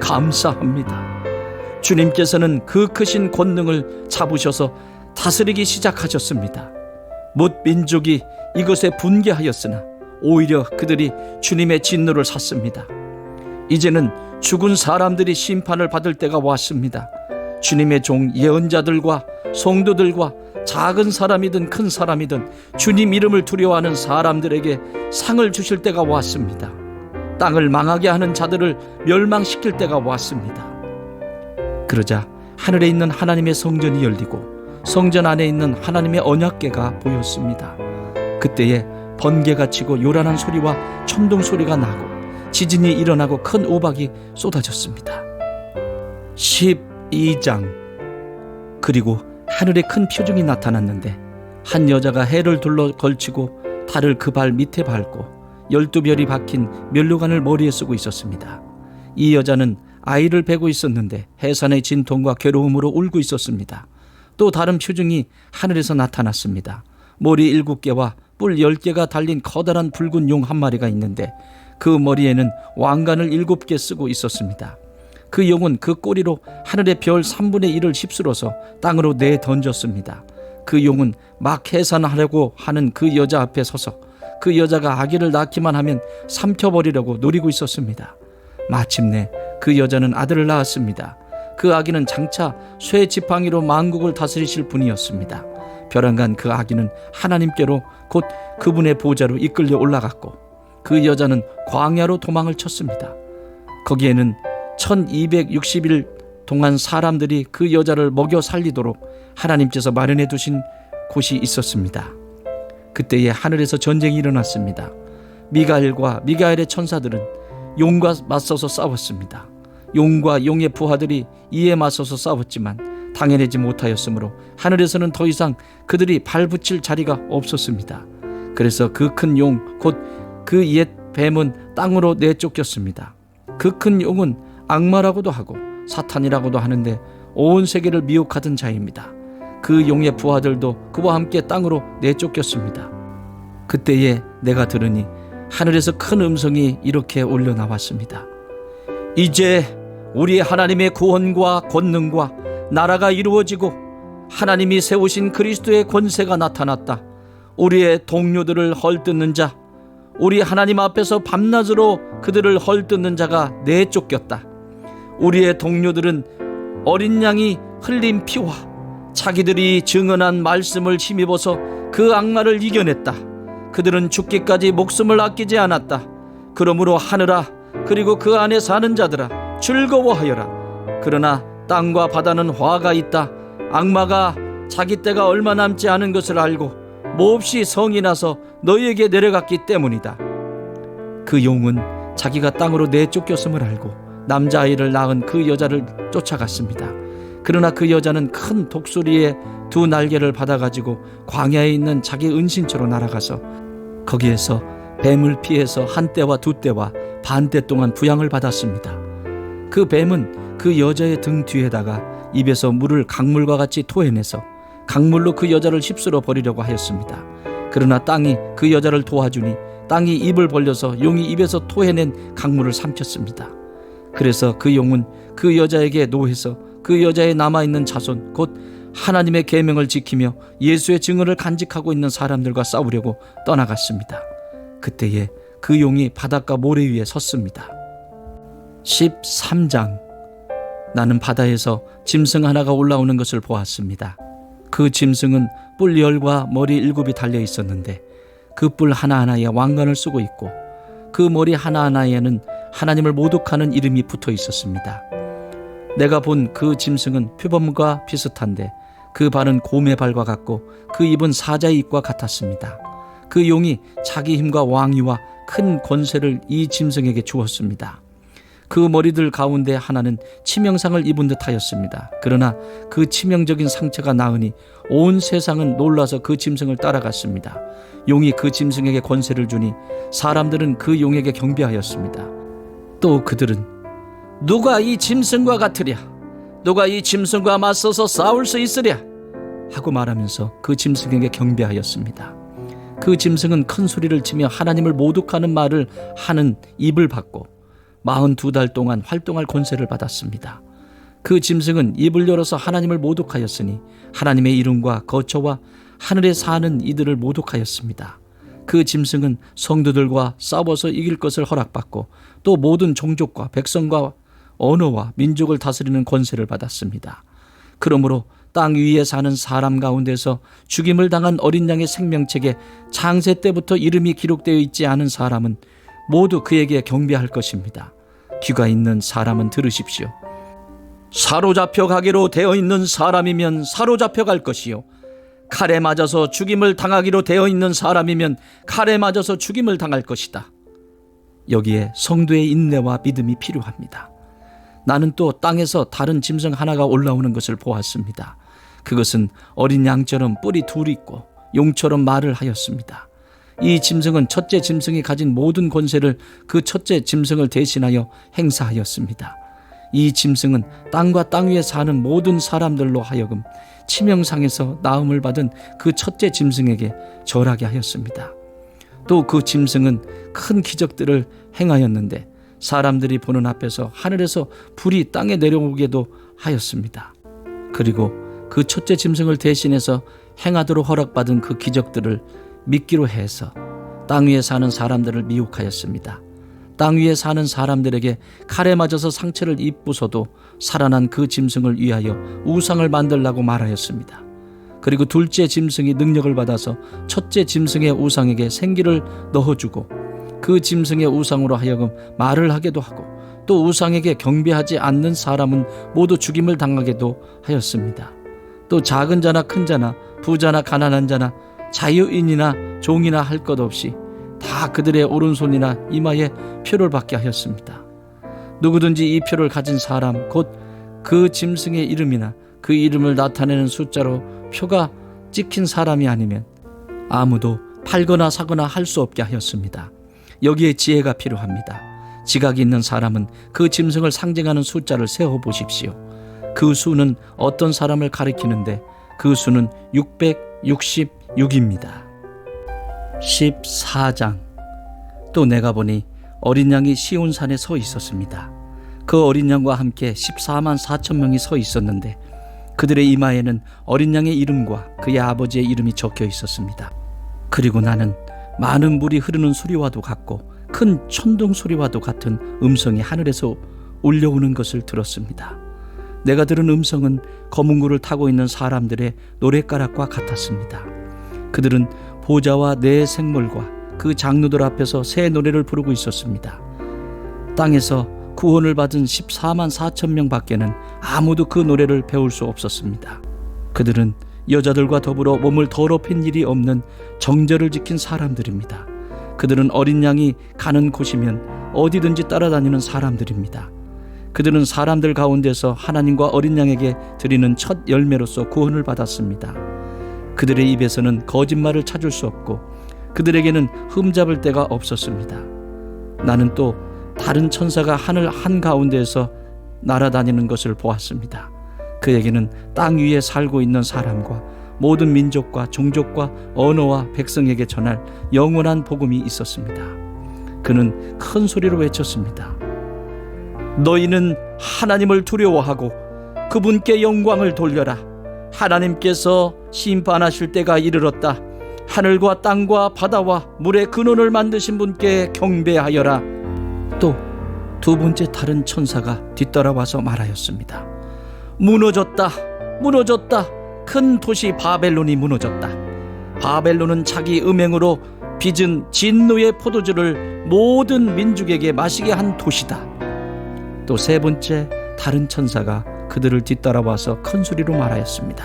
감사합니다. 주님께서는 그 크신 권능을 잡으셔서 다스리기 시작하셨습니다. 못 민족이 이것에 분개하였으나 오히려 그들이 주님의 진노를 샀습니다. 이제는 죽은 사람들이 심판을 받을 때가 왔습니다. 주님의 종 예언자들과 성도들과 작은 사람이든 큰 사람이든 주님 이름을 두려워하는 사람들에게 상을 주실 때가 왔습니다. 땅을 망하게 하는 자들을 멸망시킬 때가 왔습니다. 그러자 하늘에 있는 하나님의 성전이 열리고 성전 안에 있는 하나님의 언약궤가 보였습니다. 그때에 번개가 치고 요란한 소리와 천둥 소리가 나고 지진이 일어나고 큰 우박이 쏟아졌습니다. 12장. 그리고 하늘에 큰 표징이 나타났는데 한 여자가 해를 둘러 걸치고 달을 그 발 밑에 밟고 12별이 박힌 면류관을 머리에 쓰고 있었습니다. 이 여자는 아이를 베고 있었는데 해산의 진통과 괴로움으로 울고 있었습니다. 또 다른 표징이 하늘에서 나타났습니다. 머리 7개와 뿔 10개가 달린 커다란 붉은 용 한 마리가 있는데 그 머리에는 왕관을 7개 쓰고 있었습니다. 그 용은 그 꼬리로 하늘의 별 3분의 1을 휩쓸어서 땅으로 내던졌습니다. 그 용은 막 해산하려고 하는 그 여자 앞에 서서 그 여자가 아기를 낳기만 하면 삼켜버리려고 노리고 있었습니다. 마침내 그 여자는 아들을 낳았습니다. 그 아기는 장차 쇠 지팡이로 만국을 다스리실 분이었습니다. 벼랑간 그 아기는 하나님께로 곧 그분의 보좌로 이끌려 올라갔고 그 여자는 광야로 도망을 쳤습니다. 거기에는 1260일 동안 사람들이 그 여자를 먹여 살리도록 하나님께서 마련해 두신 곳이 있었습니다. 그때에 하늘에서 전쟁이 일어났습니다. 미가엘과 미가엘의 천사들은 용과 맞서서 싸웠습니다. 용과 용의 부하들이 이에 맞서서 싸웠지만 당해내지 못하였으므로 하늘에서는 더 이상 그들이 발붙일 자리가 없었습니다. 그래서 그 큰 용 곧 그 옛 뱀은 땅으로 내쫓겼습니다. 그 큰 용은 악마라고도 하고 사탄이라고도 하는데 온 세계를 미혹하던 자입니다. 그 용의 부하들도 그와 함께 땅으로 내쫓겼습니다. 그때에 내가 들으니 하늘에서 큰 음성이 이렇게 울려 나왔습니다. 이제 우리 하나님의 구원과 권능과 나라가 이루어지고 하나님이 세우신 그리스도의 권세가 나타났다. 우리의 동료들을 헐뜯는 자, 우리 하나님 앞에서 밤낮으로 그들을 헐뜯는 자가 내쫓겼다. 우리의 동료들은 어린 양이 흘린 피와 자기들이 증언한 말씀을 힘입어서 그 악마를 이겨냈다. 그들은 죽기까지 목숨을 아끼지 않았다. 그러므로 하늘아, 그리고 그 안에 사는 자들아, 즐거워하여라. 그러나 땅과 바다는 화가 있다. 악마가 자기 때가 얼마 남지 않은 것을 알고 몹시 성이 나서 너희에게 내려갔기 때문이다. 그 용은 자기가 땅으로 내쫓겼음을 알고 남자아이를 낳은 그 여자를 쫓아갔습니다. 그러나 그 여자는 큰 독수리의 두 날개를 받아가지고 광야에 있는 자기 은신처로 날아가서 거기에서 뱀을 피해서 한 때와 두 때와 반때 동안 부양을 받았습니다. 그 뱀은 그 여자의 등 뒤에다가 입에서 물을 강물과 같이 토해내서 강물로 그 여자를 휩쓸어 버리려고 하였습니다. 그러나 땅이 그 여자를 도와주니 땅이 입을 벌려서 용이 입에서 토해낸 강물을 삼켰습니다. 그래서 그 용은 그 여자에게 노해서 그 여자의 남아있는 자손 곧 하나님의 계명을 지키며 예수의 증언을 간직하고 있는 사람들과 싸우려고 떠나갔습니다. 그때에 그 용이 바닷가 모래 위에 섰습니다. 13장. 나는 바다에서 짐승 하나가 올라오는 것을 보았습니다. 그 짐승은 뿔 10과 머리 7이 달려 있었는데 그 뿔 하나하나에 왕관을 쓰고 있고 그 머리 하나하나에는 하나님을 모독하는 이름이 붙어 있었습니다. 내가 본 그 짐승은 표범과 비슷한데 그 발은 곰의 발과 같고 그 입은 사자의 입과 같았습니다. 그 용이 자기 힘과 왕위와 큰 권세를 이 짐승에게 주었습니다. 그 머리들 가운데 하나는 치명상을 입은 듯 하였습니다. 그러나 그 치명적인 상처가 나으니 온 세상은 놀라서 그 짐승을 따라갔습니다. 용이 그 짐승에게 권세를 주니 사람들은 그 용에게 경배하였습니다. 또 그들은 누가 이 짐승과 같으랴? 누가 이 짐승과 맞서서 싸울 수 있으랴? 하고 말하면서 그 짐승에게 경배하였습니다. 그 짐승은 큰 소리를 치며 하나님을 모독하는 말을 하는 입을 받고 42달 동안 활동할 권세를 받았습니다. 그 짐승은 입을 열어서 하나님을 모독하였으니 하나님의 이름과 거처와 하늘에 사는 이들을 모독하였습니다. 그 짐승은 성도들과 싸워서 이길 것을 허락받고 또 모든 종족과 백성과 언어와 민족을 다스리는 권세를 받았습니다. 그러므로 땅 위에 사는 사람 가운데서 죽임을 당한 어린 양의 생명책에 창세 때부터 이름이 기록되어 있지 않은 사람은 모두 그에게 경배할 것입니다. 귀가 있는 사람은 들으십시오. 사로잡혀 가기로 되어 있는 사람이면 사로잡혀 갈 것이요, 칼에 맞아서 죽임을 당하기로 되어 있는 사람이면 칼에 맞아서 죽임을 당할 것이다. 여기에 성도의 인내와 믿음이 필요합니다. 나는 또 땅에서 다른 짐승 하나가 올라오는 것을 보았습니다. 그것은 어린 양처럼 뿔이 둘 있고 용처럼 말을 하였습니다. 이 짐승은 첫째 짐승이 가진 모든 권세를 그 첫째 짐승을 대신하여 행사하였습니다. 이 짐승은 땅과 땅 위에 사는 모든 사람들로 하여금 치명상에서 나음을 받은 그 첫째 짐승에게 절하게 하였습니다. 또 그 짐승은 큰 기적들을 행하였는데 사람들이 보는 앞에서 하늘에서 불이 땅에 내려오게도 하였습니다. 그리고 그 첫째 짐승을 대신해서 행하도록 허락받은 그 기적들을 믿기로 해서 땅 위에 사는 사람들을 미혹하였습니다. 땅 위에 사는 사람들에게 칼에 맞아서 상처를 입고서도 살아난 그 짐승을 위하여 우상을 만들라고 말하였습니다. 그리고 둘째 짐승이 능력을 받아서 첫째 짐승의 우상에게 생기를 넣어주고 그 짐승의 우상으로 하여금 말을 하게도 하고 또 우상에게 경배하지 않는 사람은 모두 죽임을 당하게도 하였습니다. 또 작은 자나 큰 자나 부자나 가난한 자나 자유인이나 종이나 할 것 없이 다 그들의 오른손이나 이마에 표를 받게 하였습니다. 누구든지 이 표를 가진 사람 곧 그 짐승의 이름이나 그 이름을 나타내는 숫자로 표가 찍힌 사람이 아니면 아무도 팔거나 사거나 할 수 없게 하였습니다. 여기에 지혜가 필요합니다. 지각이 있는 사람은 그 짐승을 상징하는 숫자를 세어보십시오. 그 수는 어떤 사람을 가리키는데 그 수는 666입니다. 14장. 또 내가 보니 어린 양이 시온산에 서 있었습니다. 그 어린 양과 함께 14만 4천 명이 서 있었는데 그들의 이마에는 어린 양의 이름과 그의 아버지의 이름이 적혀 있었습니다. 그리고 나는 많은 물이 흐르는 소리와도 같고 큰 천둥 소리와도 같은 음성이 하늘에서 울려오는 것을 들었습니다. 내가 들은 음성은 검은 구를 타고 있는 사람들의 노랫가락과 같았습니다. 그들은 보좌와 네 생물과 그 장로들 앞에서 새 노래를 부르고 있었습니다. 땅에서 구원을 받은 14만 4천 명 밖에는 아무도 그 노래를 배울 수 없었습니다. 그들은 여자들과 더불어 몸을 더럽힌 일이 없는 정절을 지킨 사람들입니다. 그들은 어린 양이 가는 곳이면 어디든지 따라다니는 사람들입니다. 그들은 사람들 가운데서 하나님과 어린 양에게 드리는 첫 열매로서 구원을 받았습니다. 그들의 입에서는 거짓말을 찾을 수 없고 그들에게는 흠잡을 데가 없었습니다. 나는 또 다른 천사가 하늘 한가운데에서 날아다니는 것을 보았습니다. 그에게는 땅 위에 살고 있는 사람과 모든 민족과 종족과 언어와 백성에게 전할 영원한 복음이 있었습니다. 그는 큰 소리로 외쳤습니다. 너희는 하나님을 두려워하고 그분께 영광을 돌려라. 하나님께서 심판하실 때가 이르렀다. 하늘과 땅과 바다와 물의 근원을 만드신 분께 경배하여라. 또 두 번째 다른 천사가 뒤따라와서 말하였습니다. 무너졌다. 무너졌다. 큰 도시 바벨론이 무너졌다. 바벨론은 자기 음행으로 빚은 진노의 포도주를 모든 민족에게 마시게 한 도시다. 또 세 번째 다른 천사가 그들을 뒤따라와서 큰 소리로 말하였습니다.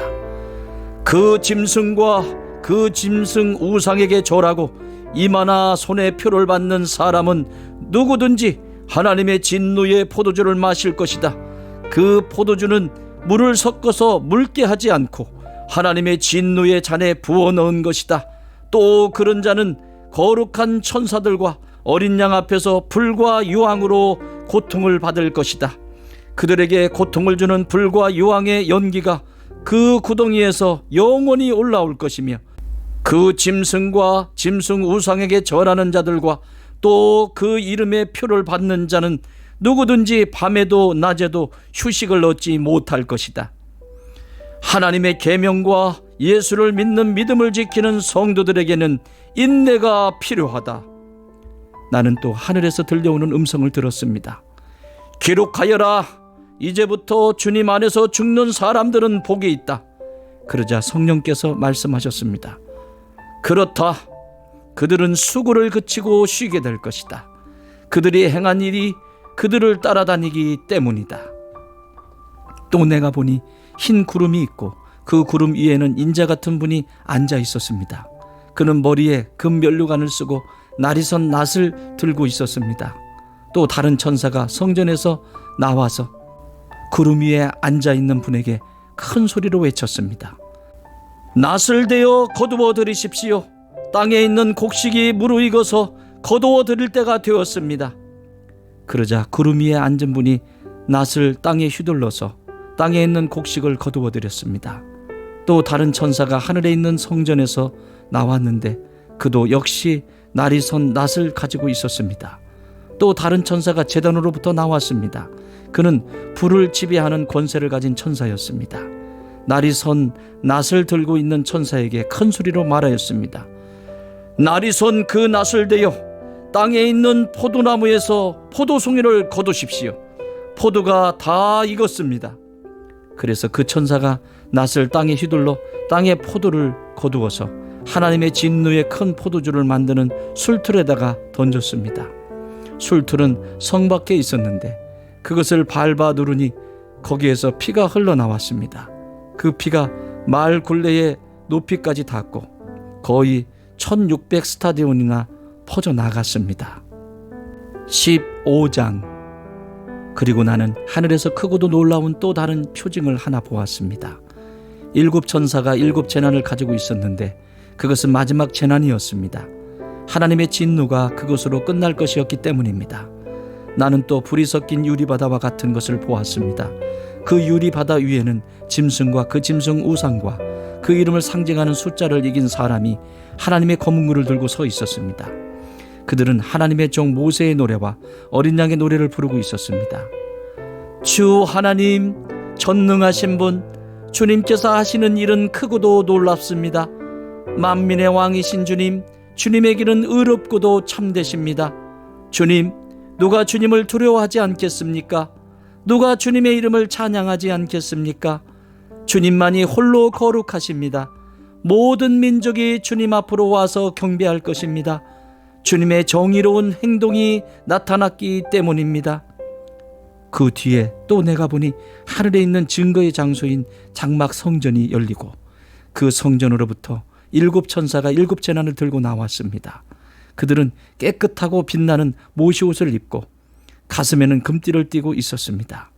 그 짐승과 그 짐승 우상에게 절하고 이마나 손에 표를 받는 사람은 누구든지 하나님의 진노의 포도주를 마실 것이다. 그 포도주는 물을 섞어서 묽게 하지 않고 하나님의 진노의 잔에 부어 넣은 것이다. 또 그런 자는 거룩한 천사들과 어린 양 앞에서 불과 유황으로 고통을 받을 것이다. 그들에게 고통을 주는 불과 유황의 연기가 그 구덩이에서 영원히 올라올 것이며 그 짐승과 짐승 우상에게 절하는 자들과 또 그 이름의 표를 받는 자는 누구든지 밤에도 낮에도 휴식을 얻지 못할 것이다. 하나님의 계명과 예수를 믿는 믿음을 지키는 성도들에게는 인내가 필요하다. 나는 또 하늘에서 들려오는 음성을 들었습니다. 기록하여라. 이제부터 주님 안에서 죽는 사람들은 복이 있다. 그러자 성령께서 말씀하셨습니다. 그렇다. 그들은 수고를 그치고 쉬게 될 것이다. 그들이 행한 일이 그들을 따라다니기 때문이다. 또 내가 보니 흰 구름이 있고 그 구름 위에는 인자 같은 분이 앉아 있었습니다. 그는 머리에 금면류관을 쓰고 나리선 낫을 들고 있었습니다. 또 다른 천사가 성전에서 나와서 구름 위에 앉아 있는 분에게 큰 소리로 외쳤습니다. 낫을 대어 거두어 들이십시오. 땅에 있는 곡식이 무르익어서 거두어 들일 때가 되었습니다. 그러자 구름 위에 앉은 분이 낫을 땅에 휘둘러서 땅에 있는 곡식을 거두어 들였습니다. 또 다른 천사가 하늘에 있는 성전에서 나왔는데 그도 역시 나리선 낫을 가지고 있었습니다. 또 다른 천사가 제단으로부터 나왔습니다. 그는 불을 지배하는 권세를 가진 천사였습니다. 나리선 낫을 들고 있는 천사에게 큰 소리로 말하였습니다. 나리선 그 낫을 대어 땅에 있는 포도나무에서 포도송이를 거두십시오. 포도가 다 익었습니다. 그래서 그 천사가 낫을 땅에 휘둘러 땅에 포도를 거두어서 하나님의 진노의 큰 포도주를 만드는 술틀에다가 던졌습니다. 술틀은 성 밖에 있었는데 그것을 밟아 누르니 거기에서 피가 흘러나왔습니다. 그 피가 마을 굴레의 높이까지 닿고 거의 1600 스타디온이나 퍼져나갔습니다. 15장. 그리고 나는 하늘에서 크고도 놀라운 또 다른 표징을 하나 보았습니다. 7 천사가 7 재난을 가지고 있었는데 그것은 마지막 재난이었습니다. 하나님의 진노가 그것으로 끝날 것이었기 때문입니다. 나는 또 불이 섞인 유리바다와 같은 것을 보았습니다. 그 유리바다 위에는 짐승과 그 짐승 우상과 그 이름을 상징하는 숫자를 이긴 사람이 하나님의 검은글을 들고 서 있었습니다. 그들은 하나님의 종 모세의 노래와 어린 양의 노래를 부르고 있었습니다. 주 하나님, 전능하신 분, 주님께서 하시는 일은 크고도 놀랍습니다. 만민의 왕이신 주님, 주님의 길은 의롭고도 참되십니다. 주님, 누가 주님을 두려워하지 않겠습니까? 누가 주님의 이름을 찬양하지 않겠습니까? 주님만이 홀로 거룩하십니다. 모든 민족이 주님 앞으로 와서 경배할 것입니다. 주님의 정의로운 행동이 나타났기 때문입니다. 그 뒤에 또 내가 보니 하늘에 있는 증거의 장소인 장막 성전이 열리고 그 성전으로부터 7 천사가 7 재난을 들고 나왔습니다. 그들은 깨끗하고 빛나는 모시옷을 입고 가슴에는 금띠를 띠고 있었습니다.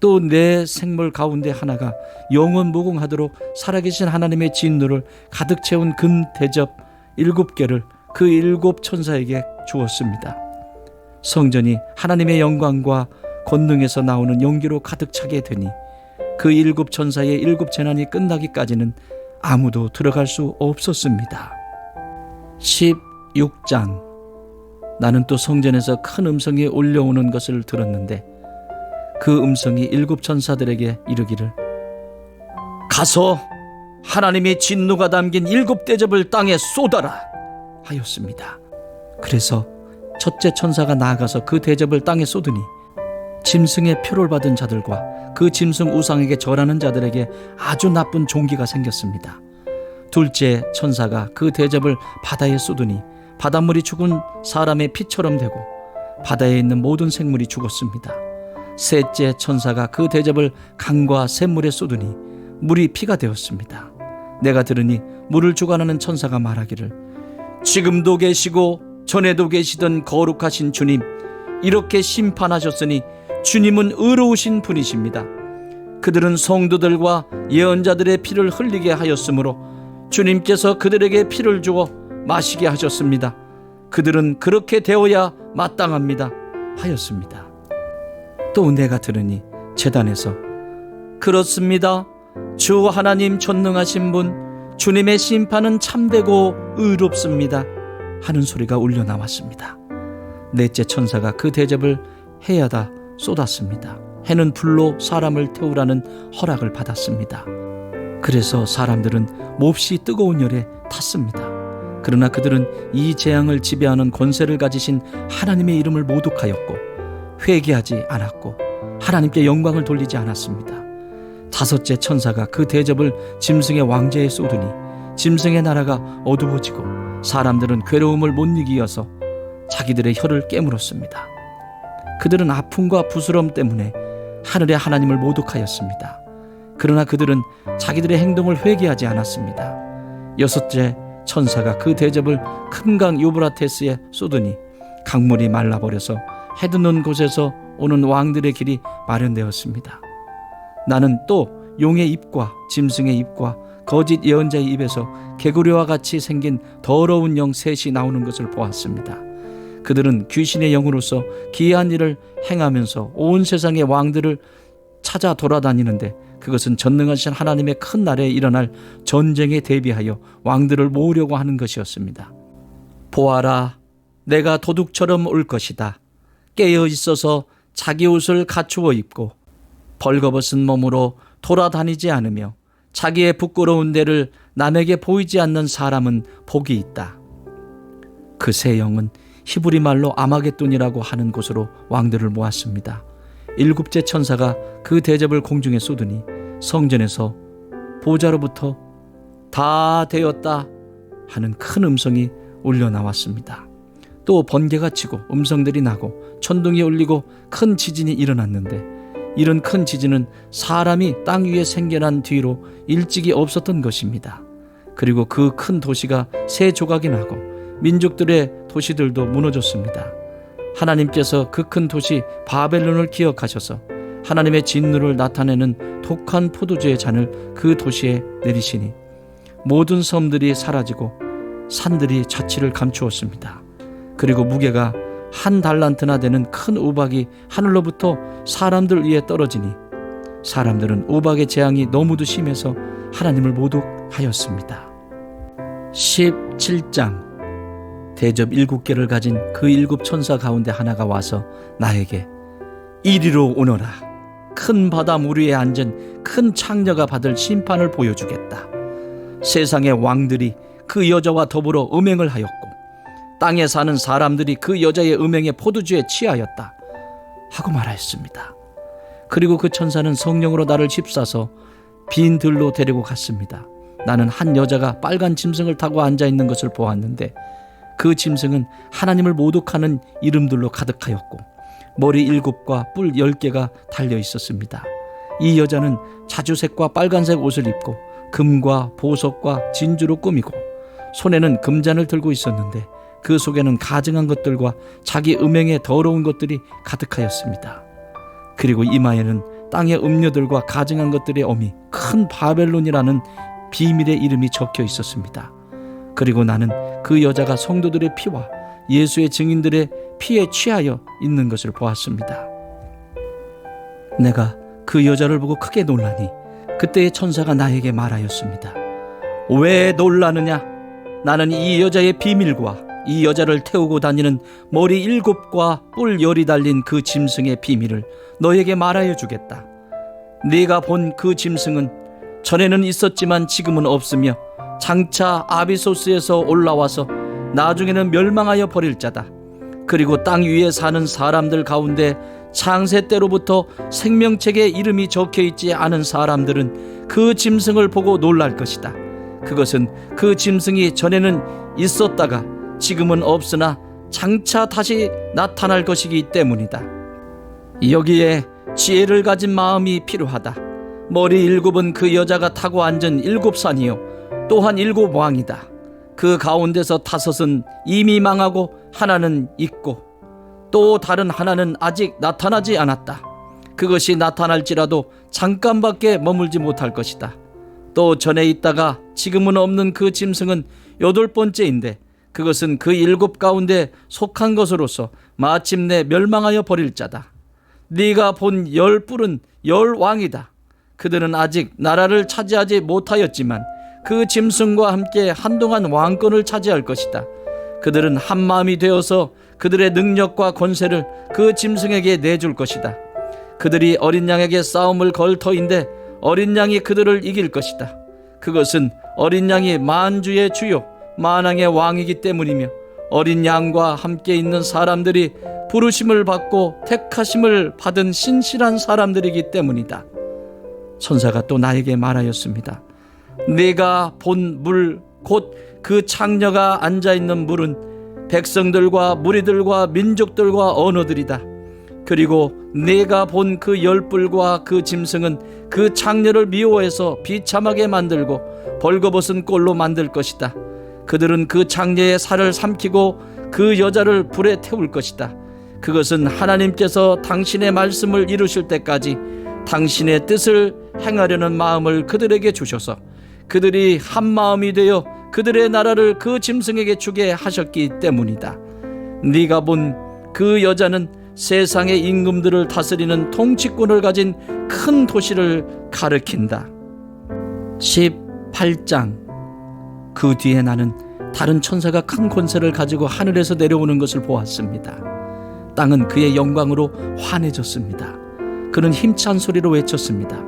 또 네 생물 가운데 하나가 영원 무궁하도록 살아계신 하나님의 진노를 가득 채운 금 대접 7개를 그 7 천사에게 주었습니다. 성전이 하나님의 영광과 권능에서 나오는 연기로 가득 차게 되니 그 7 천사의 7 재난이 끝나기까지는 아무도 들어갈 수 없었습니다. 16장. 나는 또 성전에서 큰 음성이 올려오는 것을 들었는데 그 음성이 7 천사들에게 이르기를, 가서 하나님의 진노가 담긴 7 대접을 땅에 쏟아라 하였습니다. 그래서 첫째 천사가 나아가서 그 대접을 땅에 쏟으니 짐승의 표를 받은 자들과 그 짐승 우상에게 절하는 자들에게 아주 나쁜 종기가 생겼습니다. 둘째 천사가 그 대접을 바다에 쏟으니 바닷물이 죽은 사람의 피처럼 되고 바다에 있는 모든 생물이 죽었습니다. 셋째 천사가 그 대접을 강과 샘물에 쏟으니 물이 피가 되었습니다. 내가 들으니 물을 주관하는 천사가 말하기를, 지금도 계시고 전에도 계시던 거룩하신 주님, 이렇게 심판하셨으니 주님은 의로우신 분이십니다. 그들은 성도들과 예언자들의 피를 흘리게 하였으므로 주님께서 그들에게 피를 주어 마시게 하셨습니다. 그들은 그렇게 되어야 마땅합니다 하였습니다. 또 내가 들으니 제단에서, 그렇습니다. 주 하나님 전능하신 분, 주님의 심판은 참되고 의롭습니다 하는 소리가 울려 나왔습니다. 넷째 천사가 그 대접을 해야다 쏟았습니다. 해는 불로 사람을 태우라는 허락을 받았습니다. 그래서 사람들은 몹시 뜨거운 열에 탔습니다. 그러나 그들은 이 재앙을 지배하는 권세를 가지신 하나님의 이름을 모독하였고 회개하지 않았고 하나님께 영광을 돌리지 않았습니다. 다섯째 천사가 그 대접을 짐승의 왕좌에 쏟으니 짐승의 나라가 어두워지고 사람들은 괴로움을 못 이기어서 자기들의 혀를 깨물었습니다. 그들은 아픔과 부스럼 때문에 하늘의 하나님을 모독하였습니다. 그러나 그들은 자기들의 행동을 회개하지 않았습니다. 여섯째 천사가 그 대접을 큰 강 유브라테스에 쏟으니 강물이 말라버려서 해돋는 곳에서 오는 왕들의 길이 마련되었습니다. 나는 또 용의 입과 짐승의 입과 거짓 예언자의 입에서 개구리와 같이 생긴 더러운 영 셋이 나오는 것을 보았습니다. 그들은 귀신의 영으로서 기이한 일을 행하면서 온 세상의 왕들을 찾아 돌아다니는데 그것은 전능하신 하나님의 큰 날에 일어날 전쟁에 대비하여 왕들을 모으려고 하는 것이었습니다. 보아라, 내가 도둑처럼 올 것이다. 깨어 있어서 자기 옷을 갖추어 입고 벌거벗은 몸으로 돌아다니지 않으며 자기의 부끄러운 데를 남에게 보이지 않는 사람은 복이 있다. 그 세 영은 히브리 말로 아마겟돈이라고 하는 곳으로 왕들을 모았습니다. 일곱째 천사가 그 대접을 공중에 쏟으니 성전에서 보좌로부터 다 되었다 하는 큰 음성이 울려 나왔습니다. 또 번개가 치고 음성들이 나고 천둥이 울리고 큰 지진이 일어났는데 이런 큰 지진은 사람이 땅 위에 생겨난 뒤로 일찍이 없었던 것입니다. 그리고 그 큰 도시가 세 조각이 나고 민족들의 도시들도 무너졌습니다. 하나님께서 그 큰 도시 바벨론을 기억하셔서 하나님의 진노를 나타내는 독한 포도주의 잔을 그 도시에 내리시니 모든 섬들이 사라지고 산들이 자취를 감추었습니다. 그리고 무게가 1 달란트나 되는 큰 우박이 하늘로부터 사람들 위에 떨어지니 사람들은 우박의 재앙이 너무도 심해서 하나님을 모독하였습니다. 17장. 대접 7개를 가진 그 7 천사 가운데 하나가 와서 나에게 이리로 오너라. 큰 바다 물 위에 앉은 큰 창녀가 받을 심판을 보여주겠다. 세상의 왕들이 그 여자와 더불어 음행을 하였고 땅에 사는 사람들이 그 여자의 음행에 포도주에 취하였다 하고 말하였습니다. 그리고 그 천사는 성령으로 나를 휩싸서 빈 들로 데리고 갔습니다. 나는 한 여자가 빨간 짐승을 타고 앉아있는 것을 보았는데 그 짐승은 하나님을 모독하는 이름들로 가득하였고 머리 7과 뿔 10개가 달려 있었습니다. 이 여자는 자주색과 빨간색 옷을 입고 금과 보석과 진주로 꾸미고 손에는 금잔을 들고 있었는데 그 속에는 가증한 것들과 자기 음행의 더러운 것들이 가득하였습니다. 그리고 이마에는 땅의 음료들과 가증한 것들의 어미 큰 바벨론이라는 비밀의 이름이 적혀 있었습니다. 그리고 나는 그 여자가 성도들의 피와 예수의 증인들의 피에 취하여 있는 것을 보았습니다. 내가 그 여자를 보고 크게 놀라니 그때의 천사가 나에게 말하였습니다. 왜 놀라느냐? 나는 이 여자의 비밀과 이 여자를 태우고 다니는 머리 7과 뿔 10이 달린 그 짐승의 비밀을 너에게 말하여 주겠다. 네가 본 그 짐승은 전에는 있었지만 지금은 없으며 장차 아비소스에서 올라와서 나중에는 멸망하여 버릴 자다. 그리고 땅 위에 사는 사람들 가운데 창세 때로부터 생명책에 이름이 적혀 있지 않은 사람들은 그 짐승을 보고 놀랄 것이다. 그것은 그 짐승이 전에는 있었다가 지금은 없으나 장차 다시 나타날 것이기 때문이다. 여기에 지혜를 가진 마음이 필요하다. 머리 7은 그 여자가 타고 앉은 7산이요 또한 7왕이다. 그 가운데서 5은 이미 망하고 하나는 있고 또 다른 하나는 아직 나타나지 않았다. 그것이 나타날지라도 잠깐밖에 머물지 못할 것이다. 또 전에 있다가 지금은 없는 그 짐승은 8번째인데 그것은 그 7 가운데 속한 것으로서 마침내 멸망하여 버릴 자다. 네가 본 10뿔은 10왕이다. 그들은 아직 나라를 차지하지 못하였지만 그 짐승과 함께 한동안 왕권을 차지할 것이다. 그들은 한마음이 되어서 그들의 능력과 권세를 그 짐승에게 내줄 것이다. 그들이 어린 양에게 싸움을 걸 터인데 어린 양이 그들을 이길 것이다. 그것은 어린 양이 만주의 주요 만왕의 왕이기 때문이며 어린 양과 함께 있는 사람들이 부르심을 받고 택하심을 받은 신실한 사람들이기 때문이다. 천사가 또 나에게 말하였습니다. 네가 본 물 곧 그 창녀가 앉아있는 물은 백성들과 무리들과 민족들과 언어들이다. 그리고 네가 본 그 10뿔과 그 짐승은 그 창녀를 미워해서 비참하게 만들고 벌거벗은 꼴로 만들 것이다. 그들은 그 창녀의 살을 삼키고 그 여자를 불에 태울 것이다. 그것은 하나님께서 당신의 말씀을 이루실 때까지 당신의 뜻을 행하려는 마음을 그들에게 주셔서 그들이 한 마음이 되어 그들의 나라를 그 짐승에게 주게 하셨기 때문이다. 네가 본 그 여자는 세상의 임금들을 다스리는 통치권을 가진 큰 도시를 가리킨다. 18장. 그 뒤에 나는 다른 천사가 큰 권세를 가지고 하늘에서 내려오는 것을 보았습니다. 땅은 그의 영광으로 환해졌습니다. 그는 힘찬 소리로 외쳤습니다.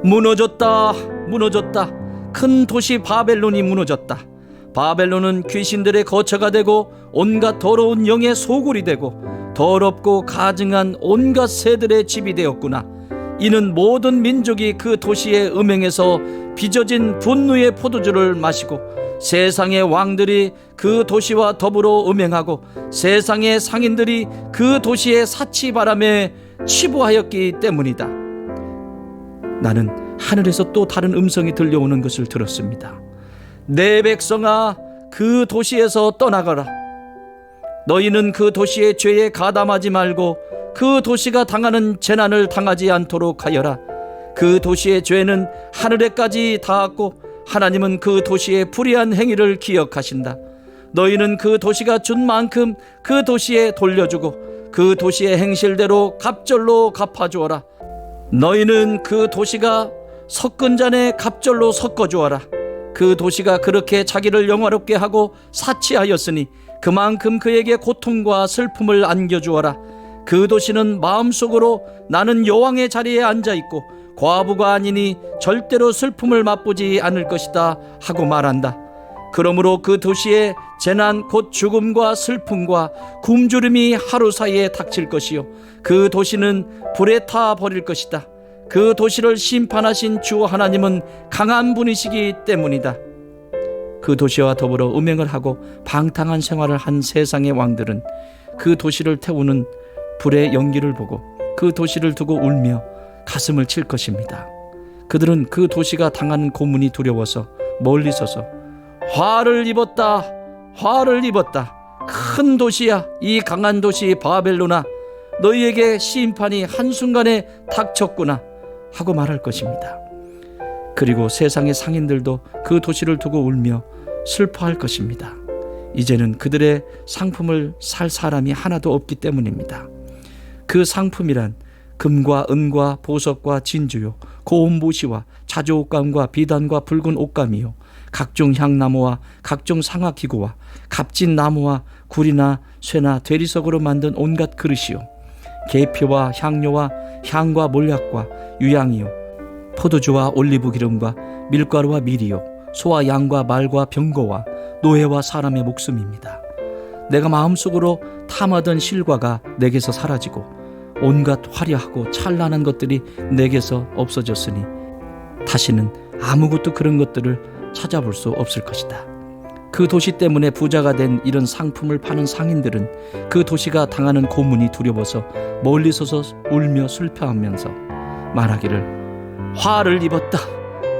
무너졌다, 무너졌다. 큰 도시 바벨론이 무너졌다. 바벨론은 귀신들의 거처가 되고 온갖 더러운 영의 소굴이 되고 더럽고 가증한 온갖 새들의 집이 되었구나. 이는 모든 민족이 그 도시의 음행에서 빚어진 분노의 포도주를 마시고 세상의 왕들이 그 도시와 더불어 음행하고 세상의 상인들이 그 도시의 사치바람에 치부하였기 때문이다. 나는 하늘에서 또 다른 음성이 들려오는 것을 들었습니다. 내 백성아, 그 도시에서 떠나가라. 너희는 그 도시의 죄에 가담하지 말고 그 도시가 당하는 재난을 당하지 않도록 하여라. 그 도시의 죄는 하늘에까지 닿았고 하나님은 그 도시의 불의한 행위를 기억하신다. 너희는 그 도시가 준 만큼 그 도시에 돌려주고 그 도시의 행실대로 갑절로 갚아주어라. 너희는 그 도시가 섞은 잔에 갑절로 섞어주어라. 그 도시가 그렇게 자기를 영화롭게 하고 사치하였으니 그만큼 그에게 고통과 슬픔을 안겨주어라. 그 도시는 마음속으로 나는 여왕의 자리에 앉아있고 과부가 아니니 절대로 슬픔을 맛보지 않을 것이다 하고 말한다. 그러므로 그 도시에 재난 곧 죽음과 슬픔과 굶주림이 하루 사이에 닥칠 것이요 그 도시는 불에 타 버릴 것이다. 그 도시를 심판하신 주 하나님은 강한 분이시기 때문이다. 그 도시와 더불어 음행을 하고 방탕한 생활을 한 세상의 왕들은 그 도시를 태우는 불의 연기를 보고 그 도시를 두고 울며 가슴을 칠 것입니다. 그들은 그 도시가 당하는 고문이 두려워서 멀리 서서 화를 입었다, 화를 입었다. 큰 도시야, 이 강한 도시 바벨론아, 너희에게 심판이 한순간에 닥쳤구나 하고 말할 것입니다. 그리고 세상의 상인들도 그 도시를 두고 울며 슬퍼할 것입니다. 이제는 그들의 상품을 살 사람이 하나도 없기 때문입니다. 그 상품이란 금과 은과 보석과 진주요, 고운 보시와 자주 옷감과 비단과 붉은 옷감이요, 각종 향나무와 각종 상아기구와 값진 나무와 굴이나 쇠나 대리석으로 만든 온갖 그릇이요, 계피와 향료와 향과 몰약과 유향이요, 포도주와 올리브 기름과 밀가루와 밀이요, 소와 양과 말과 병거와 노예와 사람의 목숨입니다. 내가 마음속으로 탐하던 실과가 내게서 사라지고 온갖 화려하고 찬란한 것들이 내게서 없어졌으니 다시는 아무것도 그런 것들을 찾아볼 수 없을 것이다. 그 도시 때문에 부자가 된 이런 상품을 파는 상인들은 그 도시가 당하는 고문이 두려워서 멀리 서서 울며 슬퍼하면서 말하기를, 화를 입었다,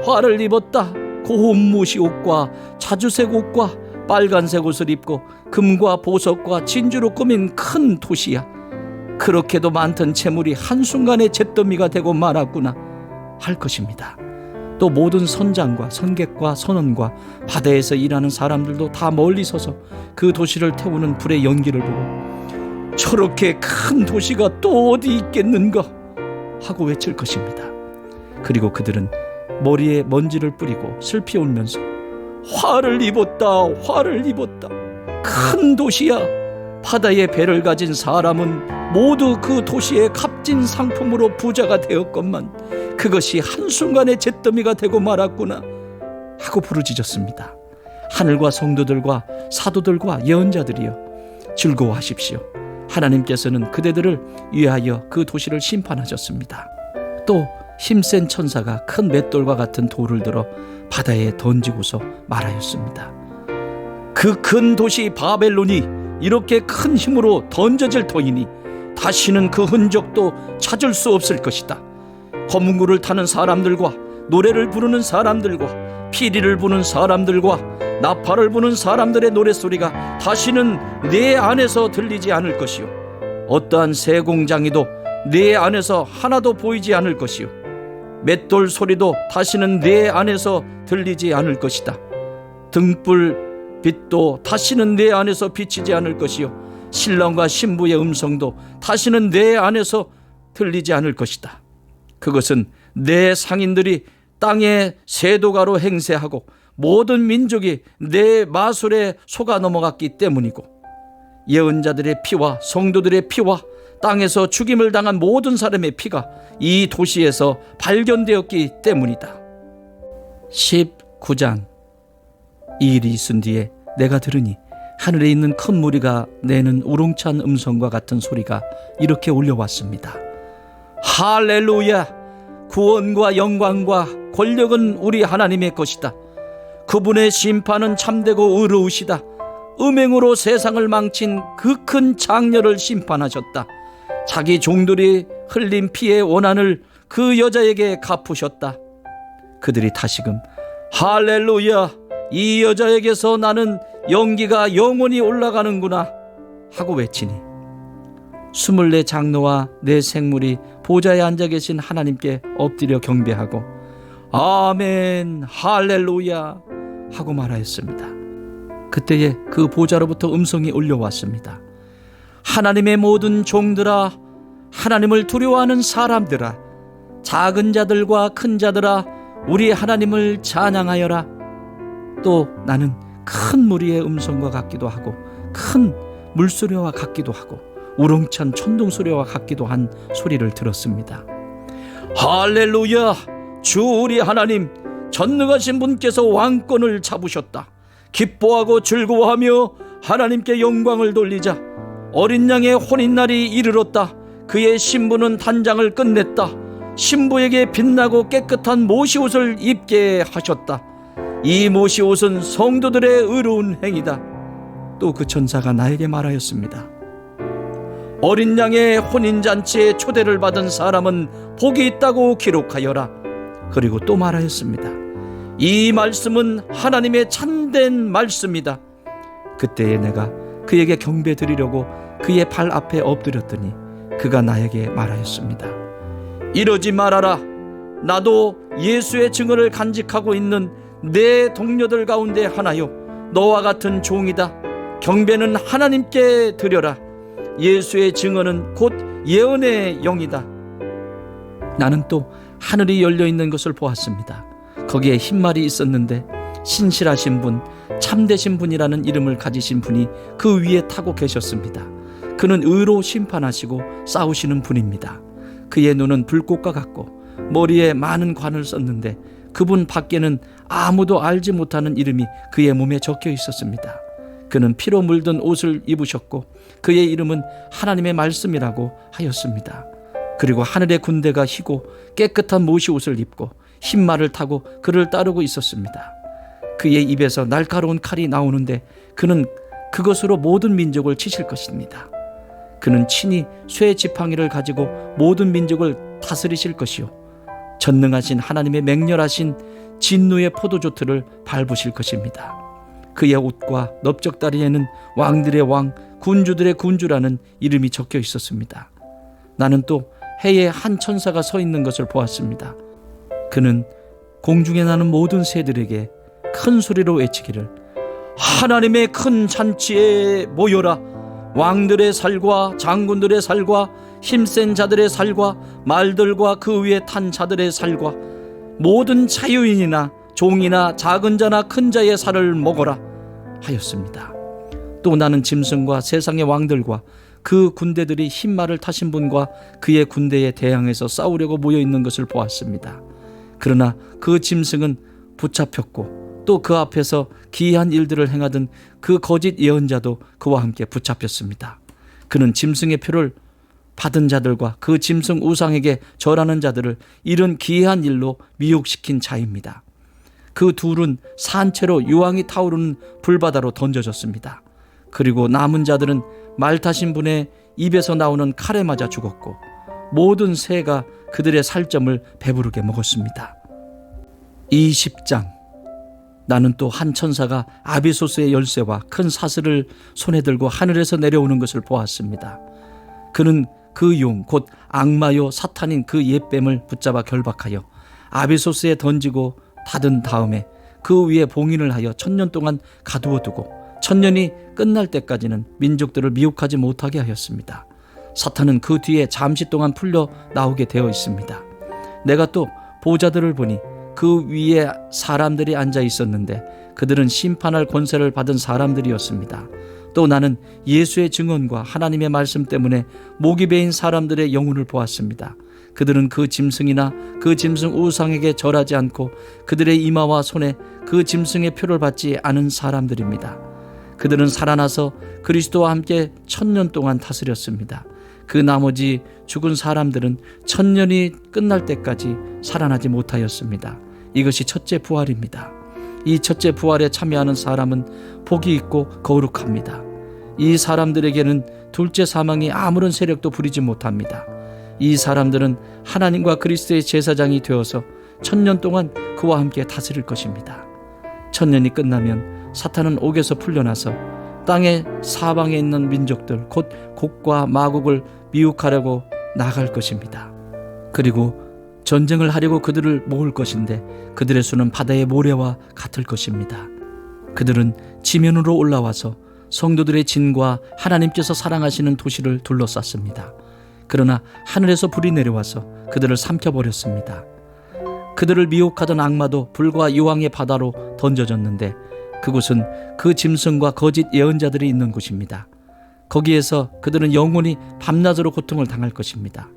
화를 입었다. 고운 무시 옷과 자주색 옷과 빨간색 옷을 입고 금과 보석과 진주로 꾸민 큰 도시야. 그렇게도 많던 재물이 한순간에 잿더미가 되고 말았구나 할 것입니다. 또 모든 선장과 선객과 선원과 바다에서 일하는 사람들도 다 멀리 서서 그 도시를 태우는 불의 연기를 보고 저렇게 큰 도시가 또 어디 있겠는가 하고 외칠 것입니다. 그리고 그들은 머리에 먼지를 뿌리고 슬피 울면서 화를 입었다, 화를 입었다. 큰 도시야. 바다에 배를 가진 사람은 모두 그 도시의 값진 상품으로 부자가 되었건만 그것이 한순간에 잿더미가 되고 말았구나 하고 부르짖었습니다. 하늘과 성도들과 사도들과 예언자들이여, 즐거워하십시오. 하나님께서는 그대들을 위하여 그 도시를 심판하셨습니다. 또 힘센 천사가 큰 맷돌과 같은 돌을 들어 바다에 던지고서 말하였습니다. 그 큰 도시 바벨론이 이렇게 큰 힘으로 던져질 터이니 다시는 그 흔적도 찾을 수 없을 것이다. 거문구를 타는 사람들과 노래를 부르는 사람들과 피리를 부는 사람들과 나팔을 부는 사람들의 노랫소리가 다시는 내 안에서 들리지 않을 것이요, 어떠한 새 공장이도 내 안에서 하나도 보이지 않을 것이요, 맷돌 소리도 다시는 내 안에서 들리지 않을 것이다. 등불 빛도 다시는 내 안에서 비치지 않을 것이요, 신랑과 신부의 음성도 다시는 내 안에서 들리지 않을 것이다. 그것은 내 상인들이 땅의 세도가로 행세하고 모든 민족이 내 마술에 속아 넘어갔기 때문이고, 예언자들의 피와 성도들의 피와 땅에서 죽임을 당한 모든 사람의 피가 이 도시에서 발견되었기 때문이다. 19장. 이 일이 있은 뒤에 내가 들으니 하늘에 있는 큰 무리가 내는 우렁찬 음성과 같은 소리가 이렇게 울려왔습니다. 할렐루야! 구원과 영광과 권력은 우리 하나님의 것이다. 그분의 심판은 참되고 의로우시다. 음행으로 세상을 망친 그 큰 장렬을 심판하셨다. 자기 종들이 흘린 피의 원한을 그 여자에게 갚으셨다. 그들이 다시금 할렐루야, 이 여자에게서 나는 연기가 영원히 올라가는구나 하고 외치니 24 장로와 네 생물이 보좌에 앉아 계신 하나님께 엎드려 경배하고 아멘 할렐루야 하고 말하였습니다. 그때에 그 보좌로부터 음성이 울려왔습니다. 하나님의 모든 종들아, 하나님을 두려워하는 사람들아, 작은 자들과 큰 자들아, 우리 하나님을 찬양하여라. 또 나는 큰 무리의 음성과 같기도 하고 큰 물소리와 같기도 하고 우렁찬 천둥소리와 같기도 한 소리를 들었습니다. 할렐루야! 주 우리 하나님, 전능하신 분께서 왕권을 잡으셨다. 기뻐하고 즐거워하며 하나님께 영광을 돌리자. 어린 양의 혼인날이 이르렀다. 그의 신부는 단장을 끝냈다. 신부에게 빛나고 깨끗한 모시옷을 입게 하셨다. 이 모시옷은 성도들의 의로운 행위다. 또 그 천사가 나에게 말하였습니다. 어린 양의 혼인잔치에 초대를 받은 사람은 복이 있다고 기록하여라. 그리고 또 말하였습니다. 이 말씀은 하나님의 참된 말씀이다. 그때에 내가 그에게 경배 드리려고 그의 발 앞에 엎드렸더니 그가 나에게 말하였습니다. 이러지 말아라. 나도 예수의 증언을 간직하고 있는 내 동료들 가운데 하나요, 너와 같은 종이다. 경배는 하나님께 드려라. 예수의 증언은 곧 예언의 영이다. 나는 또 하늘이 열려있는 것을 보았습니다. 거기에 흰말이 있었는데 신실하신 분, 참되신 분이라는 이름을 가지신 분이 그 위에 타고 계셨습니다. 그는 의로 심판하시고 싸우시는 분입니다. 그의 눈은 불꽃과 같고 머리에 많은 관을 썼는데 그분 밖에는 아무도 알지 못하는 이름이 그의 몸에 적혀 있었습니다. 그는 피로 물든 옷을 입으셨고 그의 이름은 하나님의 말씀이라고 하였습니다. 그리고 하늘의 군대가 희고 깨끗한 모시 옷을 입고 흰 말을 타고 그를 따르고 있었습니다. 그의 입에서 날카로운 칼이 나오는데 그는 그것으로 모든 민족을 치실 것입니다. 그는 친히 쇠 지팡이를 가지고 모든 민족을 다스리실 것이요, 전능하신 하나님의 맹렬하신 진노의 포도주틀을 밟으실 것입니다. 그의 옷과 넓적다리에는 왕들의 왕, 군주들의 군주라는 이름이 적혀 있었습니다. 나는 또 해에 한 천사가 서 있는 것을 보았습니다. 그는 공중에 나는 모든 새들에게 큰 소리로 외치기를, 하나님의 큰 잔치에 모여라. 왕들의 살과 장군들의 살과 힘센 자들의 살과 말들과 그 위에 탄 자들의 살과 모든 자유인이나 종이나 작은 자나 큰 자의 살을 먹어라 하였습니다. 또 나는 짐승과 세상의 왕들과 그 군대들이 흰 말을 타신 분과 그의 군대에 대항해서 싸우려고 모여있는 것을 보았습니다. 그러나 그 짐승은 붙잡혔고 또 그 앞에서 기이한 일들을 행하던 그 거짓 예언자도 그와 함께 붙잡혔습니다. 그는 짐승의 표를 받은 자들과 그 짐승 우상에게 절하는 자들을 이런 기이한 일로 미혹시킨 자입니다. 그 둘은 산채로 유황이 타오르는 불바다로 던져졌습니다. 그리고 남은 자들은 말 타신 분의 입에서 나오는 칼에 맞아 죽었고 모든 새가 그들의 살점을 배부르게 먹었습니다. 20장. 나는 또 한 천사가 아비소스의 열쇠와 큰 사슬을 손에 들고 하늘에서 내려오는 것을 보았습니다. 그는 그 용 곧 악마요 사탄인 그 옛뱀을 붙잡아 결박하여 아비소스에 던지고 닫은 다음에 그 위에 봉인을 하여 1000년 동안 가두어 두고 1000년이 끝날 때까지는 민족들을 미혹하지 못하게 하였습니다. 사탄은 그 뒤에 잠시 동안 풀려 나오게 되어 있습니다. 내가 또 보좌들을 보니 그 위에 사람들이 앉아 있었는데 그들은 심판할 권세를 받은 사람들이었습니다. 또 나는 예수의 증언과 하나님의 말씀 때문에 목이 베인 사람들의 영혼을 보았습니다. 그들은 그 짐승이나 그 짐승 우상에게 절하지 않고 그들의 이마와 손에 그 짐승의 표를 받지 않은 사람들입니다. 그들은 살아나서 그리스도와 함께 1000년 동안 다스렸습니다. 그 나머지 죽은 사람들은 1000년이 끝날 때까지 살아나지 못하였습니다. 이것이 첫째 부활입니다. 이 첫째 부활에 참여하는 사람은 복이 있고 거룩합니다. 이 사람들에게는 둘째 사망이 아무런 세력도 부리지 못합니다. 이 사람들은 하나님과 그리스도의 제사장이 되어서 1000년 동안 그와 함께 다스릴 것입니다. 1000년이 끝나면 사탄은 옥에서 풀려나서 땅의 사방에 있는 민족들 곧 곡과 마곡을 미혹하려고 나갈 것입니다. 그리고 전쟁을 하려고 그들을 모을 것인데 그들의 수는 바다의 모래와 같을 것입니다. 그들은 지면으로 올라와서 성도들의 진과 하나님께서 사랑하시는 도시를 둘러쌌습니다. 그러나 하늘에서 불이 내려와서 그들을 삼켜버렸습니다. 그들을 미혹하던 악마도 불과 유황의 바다로 던져졌는데 그곳은 그 짐승과 거짓 예언자들이 있는 곳입니다. 거기에서 그들은 영원히 밤낮으로 고통을 당할 것입니다.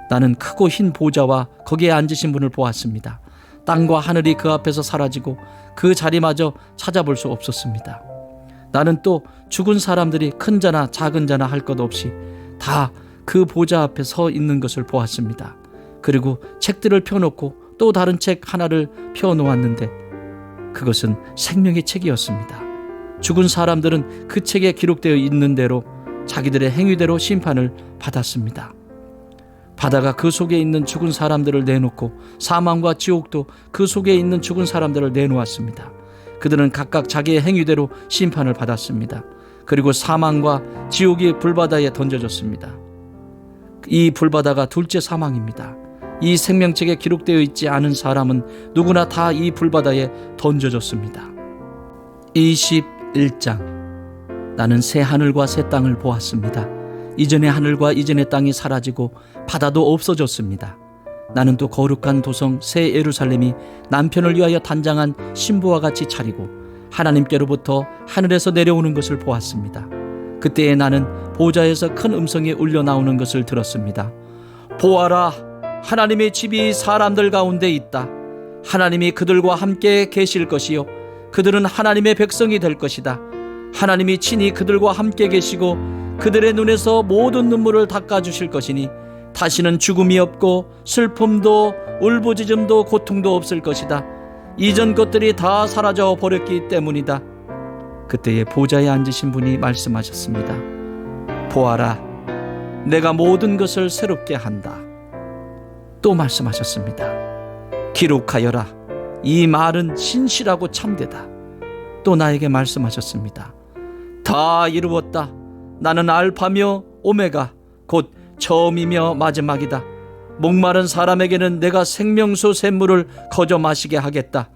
나는 크고 흰 보좌와 거기에 앉으신 분을 보았습니다. 땅과 하늘이 그 앞에서 사라지고 그 자리마저 찾아볼 수 없었습니다. 나는 또 죽은 사람들이 큰 자나 작은 자나 할 것 없이 다 그 보좌 앞에 서 있는 것을 보았습니다. 그리고 책들을 펴놓고 또 다른 책 하나를 펴놓았는데 그것은 생명의 책이었습니다. 죽은 사람들은 그 책에 기록되어 있는 대로 자기들의 행위대로 심판을 받았습니다. 바다가 그 속에 있는 죽은 사람들을 내놓고 사망과 지옥도 그 속에 있는 죽은 사람들을 내놓았습니다. 그들은 각각 자기의 행위대로 심판을 받았습니다. 그리고 사망과 지옥의 불바다에 던져졌습니다. 이 불바다가 둘째 사망입니다. 이 생명책에 기록되어 있지 않은 사람은 누구나 다 이 불바다에 던져졌습니다. 21장. 나는 새 하늘과 새 땅을 보았습니다. 이전의 하늘과 이전의 땅이 사라지고 바다도 없어졌습니다. 나는 또 거룩한 도성 새 예루살렘이 남편을 위하여 단장한 신부와 같이 차리고 하나님께로부터 하늘에서 내려오는 것을 보았습니다. 그때에 나는 보좌에서 큰 음성이 울려 나오는 것을 들었습니다. 보아라, 하나님의 집이 사람들 가운데 있다. 하나님이 그들과 함께 계실 것이요, 그들은 하나님의 백성이 될 것이다. 하나님이 친히 그들과 함께 계시고 그들의 눈에서 모든 눈물을 닦아주실 것이니 다시는 죽음이 없고 슬픔도 울부짖음도 고통도 없을 것이다. 이전 것들이 다 사라져 버렸기 때문이다. 그때에 보좌에 앉으신 분이 말씀하셨습니다. 보아라, 내가 모든 것을 새롭게 한다. 또 말씀하셨습니다. 기록하여라, 이 말은 신실하고 참되다. 또 나에게 말씀하셨습니다. 다 이루었다. 나는 알파며 오메가, 곧 처음이며 마지막이다. 목마른 사람에게는 내가 생명수 샘물을 거저 마시게 하겠다.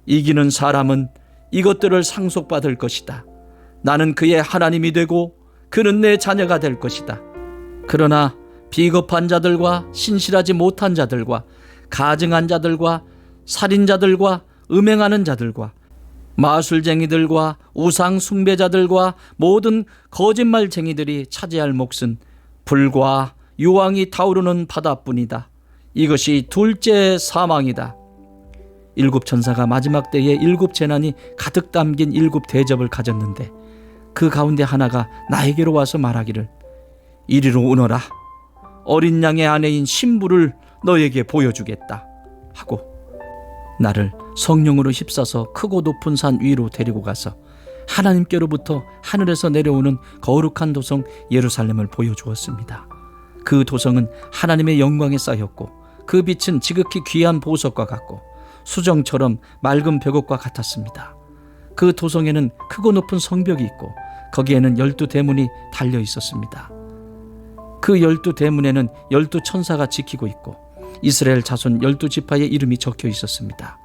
이기는 사람은 이것들을 상속받을 것이다. 나는 그의 하나님이 되고 그는 내 자녀가 될 것이다. 그러나 비겁한 자들과 신실하지 못한 자들과 가증한 자들과 살인자들과 음행하는 자들과 마술쟁이들과 우상 숭배자들과 모든 거짓말쟁이들이 차지할 몫은 불과 유황이 타오르는 바다뿐이다. 이것이 둘째 사망이다. 일곱 천사가 마지막 때에 일곱 재난이 가득 담긴 일곱 대접을 가졌는데 그 가운데 하나가 나에게로 와서 말하기를, 이리로 오너라. 어린 양의 아내인 신부를 너에게 보여주겠다 하고 나를 성령으로 휩싸서 크고 높은 산 위로 데리고 가서 하나님께로부터 하늘에서 내려오는 거룩한 도성 예루살렘을 보여주었습니다. 그 도성은 하나님의 영광에 쌓였고 그 빛은 지극히 귀한 보석과 같고 수정처럼 맑은 벽옥과 같았습니다. 그 도성에는 크고 높은 성벽이 있고 거기에는 12대문이 달려 있었습니다. 그 12대문에는 12천사가 지키고 있고 이스라엘 자손 12지파의 이름이 적혀 있었습니다.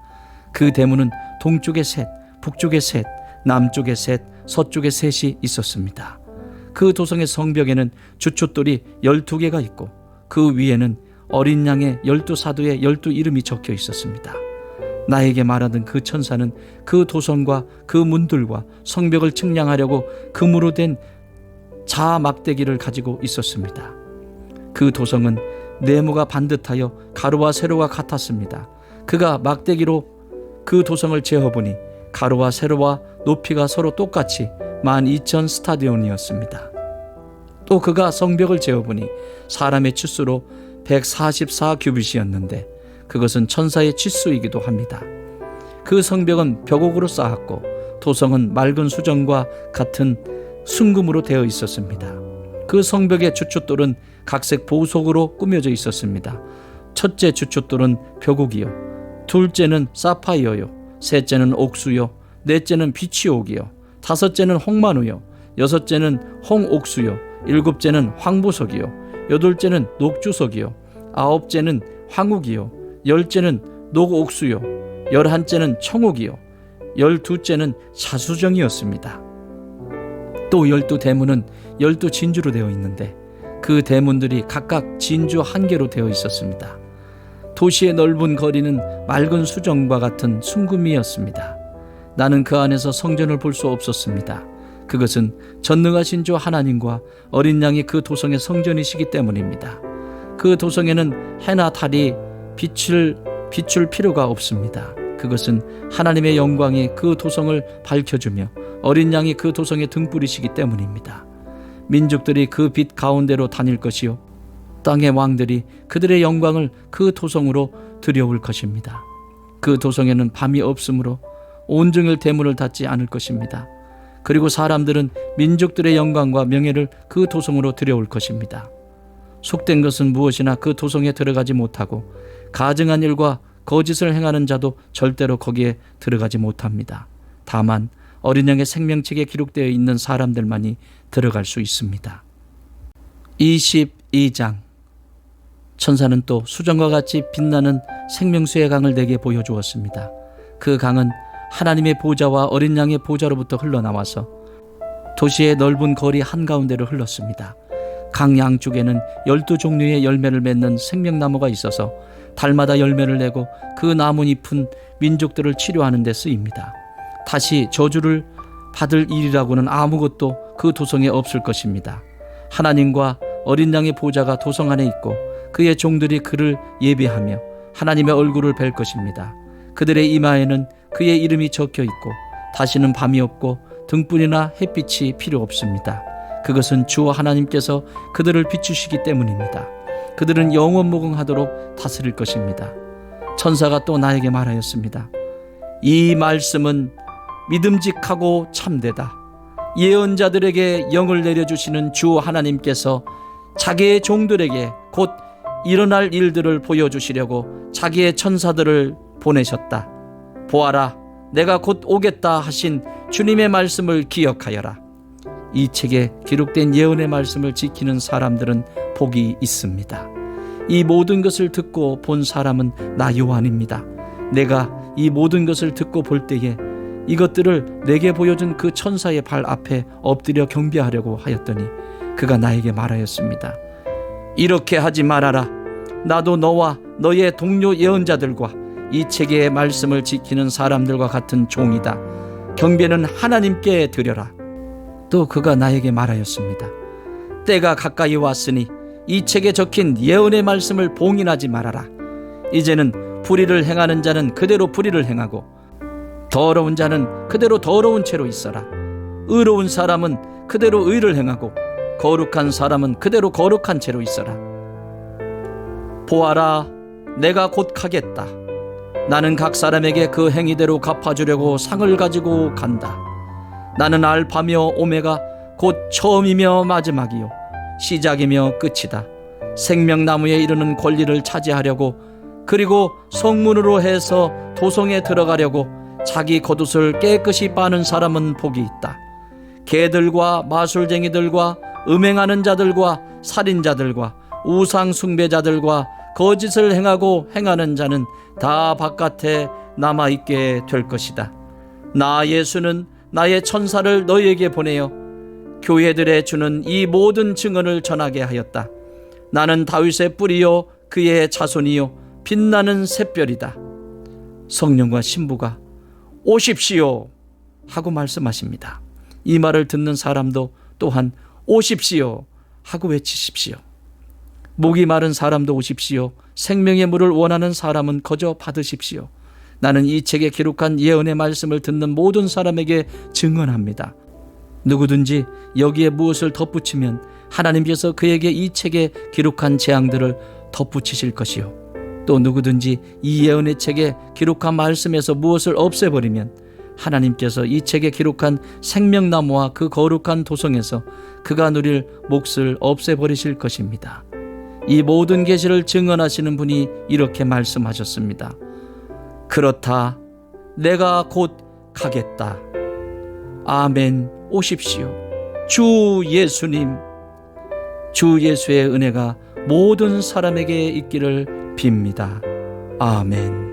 그 대문은 동쪽에 셋, 북쪽에 셋, 남쪽에 셋, 서쪽에 셋이 있었습니다. 그 도성의 성벽에는 주춧돌이 12개가 있고 그 위에는 어린 양의 12사도의 12 이름이 적혀 있었습니다. 나에게 말하던 그 천사는 그 도성과 그 문들과 성벽을 측량하려고 금으로 된 자막대기를 가지고 있었습니다. 그 도성은 네모가 반듯하여 가로와 세로가 같았습니다. 그가 막대기로 그 도성을 재어보니 가로와 세로와 높이가 서로 똑같이 12,000 스타디온이었습니다. 또 그가 성벽을 재어보니 사람의 치수로 144 규빗이었는데 그것은 천사의 치수이기도 합니다. 그 성벽은 벽옥으로 쌓았고 도성은 맑은 수정과 같은 순금으로 되어 있었습니다. 그 성벽의 주춧돌은 각색 보석으로 꾸며져 있었습니다. 첫째 주춧돌은 벽옥이요, 둘째는 사파이어요, 셋째는 옥수요, 넷째는 비치옥이요, 다섯째는 홍만우요, 여섯째는 홍옥수요, 일곱째는 황보석이요, 여덟째는 녹주석이요, 아홉째는 황욱이요, 열째는 녹옥수요, 열한째는 청옥이요, 열두째는 자수정이었습니다. 또 12대문은 12진주로 되어 있는데 그 대문들이 각각 진주 1개로 되어 있었습니다. 도시의 넓은 거리는 맑은 수정과 같은 순금이었습니다. 나는 그 안에서 성전을 볼 수 없었습니다. 그것은 전능하신 주 하나님과 어린 양이 그 도성의 성전이시기 때문입니다. 그 도성에는 해나 달이 비출 필요가 없습니다. 그것은 하나님의 영광이 그 도성을 밝혀주며 어린 양이 그 도성의 등불이시기 때문입니다. 민족들이 그 빛 가운데로 다닐 것이요, 땅의 왕들이 그들의 영광을 그 도성으로 들여올 것입니다. 그 도성에는 밤이 없으므로 온종일 대문을 닫지 않을 것입니다. 그리고 사람들은 민족들의 영광과 명예를 그 도성으로 들여올 것입니다. 속된 것은 무엇이나 그 도성에 들어가지 못하고 가증한 일과 거짓을 행하는 자도 절대로 거기에 들어가지 못합니다. 다만 어린 양의 생명책에 기록되어 있는 사람들만이 들어갈 수 있습니다. 22장. 천사는 또 수정과 같이 빛나는 생명수의 강을 내게 보여주었습니다. 그 강은 하나님의 보좌와 어린 양의 보좌로부터 흘러나와서 도시의 넓은 거리 한가운데로 흘렀습니다. 강 양쪽에는 12종류의 열매를 맺는 생명나무가 있어서 달마다 열매를 내고 그 나뭇잎은 민족들을 치료하는 데 쓰입니다. 다시 저주를 받을 일이라고는 아무것도 그 도성에 없을 것입니다. 하나님과 어린 양의 보좌가 도성 안에 있고 그의 종들이 그를 예배하며 하나님의 얼굴을 뵐 것입니다. 그들의 이마에는 그의 이름이 적혀 있고 다시는 밤이 없고 등불이나 햇빛이 필요 없습니다. 그것은 주 하나님께서 그들을 비추시기 때문입니다. 그들은 영원 무궁하도록 다스릴 것입니다. 천사가 또 나에게 말하였습니다. 이 말씀은 믿음직하고 참되다. 예언자들에게 영을 내려주시는 주 하나님께서 자기의 종들에게 곧 일어날 일들을 보여주시려고 자기의 천사들을 보내셨다. 보아라, 내가 곧 오겠다 하신 주님의 말씀을 기억하여라. 이 책에 기록된 예언의 말씀을 지키는 사람들은 복이 있습니다. 이 모든 것을 듣고 본 사람은 나 요한입니다. 내가 이 모든 것을 듣고 볼 때에 이것들을 내게 보여준 그 천사의 발 앞에 엎드려 경배하려고 하였더니 그가 나에게 말하였습니다. 이렇게 하지 말아라. 나도 너와 너의 동료 예언자들과 이 책의 말씀을 지키는 사람들과 같은 종이다. 경배는 하나님께 드려라. 또 그가 나에게 말하였습니다. 때가 가까이 왔으니 이 책에 적힌 예언의 말씀을 봉인하지 말아라. 이제는 불의를 행하는 자는 그대로 불의를 행하고 더러운 자는 그대로 더러운 채로 있어라. 의로운 사람은 그대로 의를 행하고 거룩한 사람은 그대로 거룩한 채로 있어라. 보아라, 내가 곧 가겠다. 나는 각 사람에게 그 행위대로 갚아주려고 상을 가지고 간다. 나는 알파며 오메가 곧 처음이며 마지막이요 시작이며 끝이다. 생명나무에 이르는 권리를 차지하려고 그리고 성문으로 해서 도성에 들어가려고 자기 겉옷을 깨끗이 빠는 사람은 복이 있다. 개들과 마술쟁이들과 음행하는 자들과 살인자들과 우상 숭배자들과 거짓을 행하고 행하는 자는 다 바깥에 남아있게 될 것이다. 나 예수는 나의 천사를 너희에게 보내어 교회들에 주는 이 모든 증언을 전하게 하였다. 나는 다윗의 뿌리요 그의 자손이요 빛나는 샛별이다. 성령과 신부가 오십시오 하고 말씀하십니다. 이 말을 듣는 사람도 또한 오십시오 하고 외치십시오. 목이 마른 사람도 오십시오. 생명의 물을 원하는 사람은 거저 받으십시오. 나는 이 책에 기록한 예언의 말씀을 듣는 모든 사람에게 증언합니다. 누구든지 여기에 무엇을 덧붙이면 하나님께서 그에게 이 책에 기록한 재앙들을 덧붙이실 것이요. 또 누구든지 이 예언의 책에 기록한 말씀에서 무엇을 없애버리면 하나님께서 이 책에 기록한 생명나무와 그 거룩한 도성에서 그가 누릴 몫을 없애버리실 것입니다. 이 모든 계시를 증언하시는 분이 이렇게 말씀하셨습니다. 그렇다. 내가 곧 가겠다. 아멘. 오십시오. 주 예수님. 주 예수의 은혜가 모든 사람에게 있기를 빕니다. 아멘.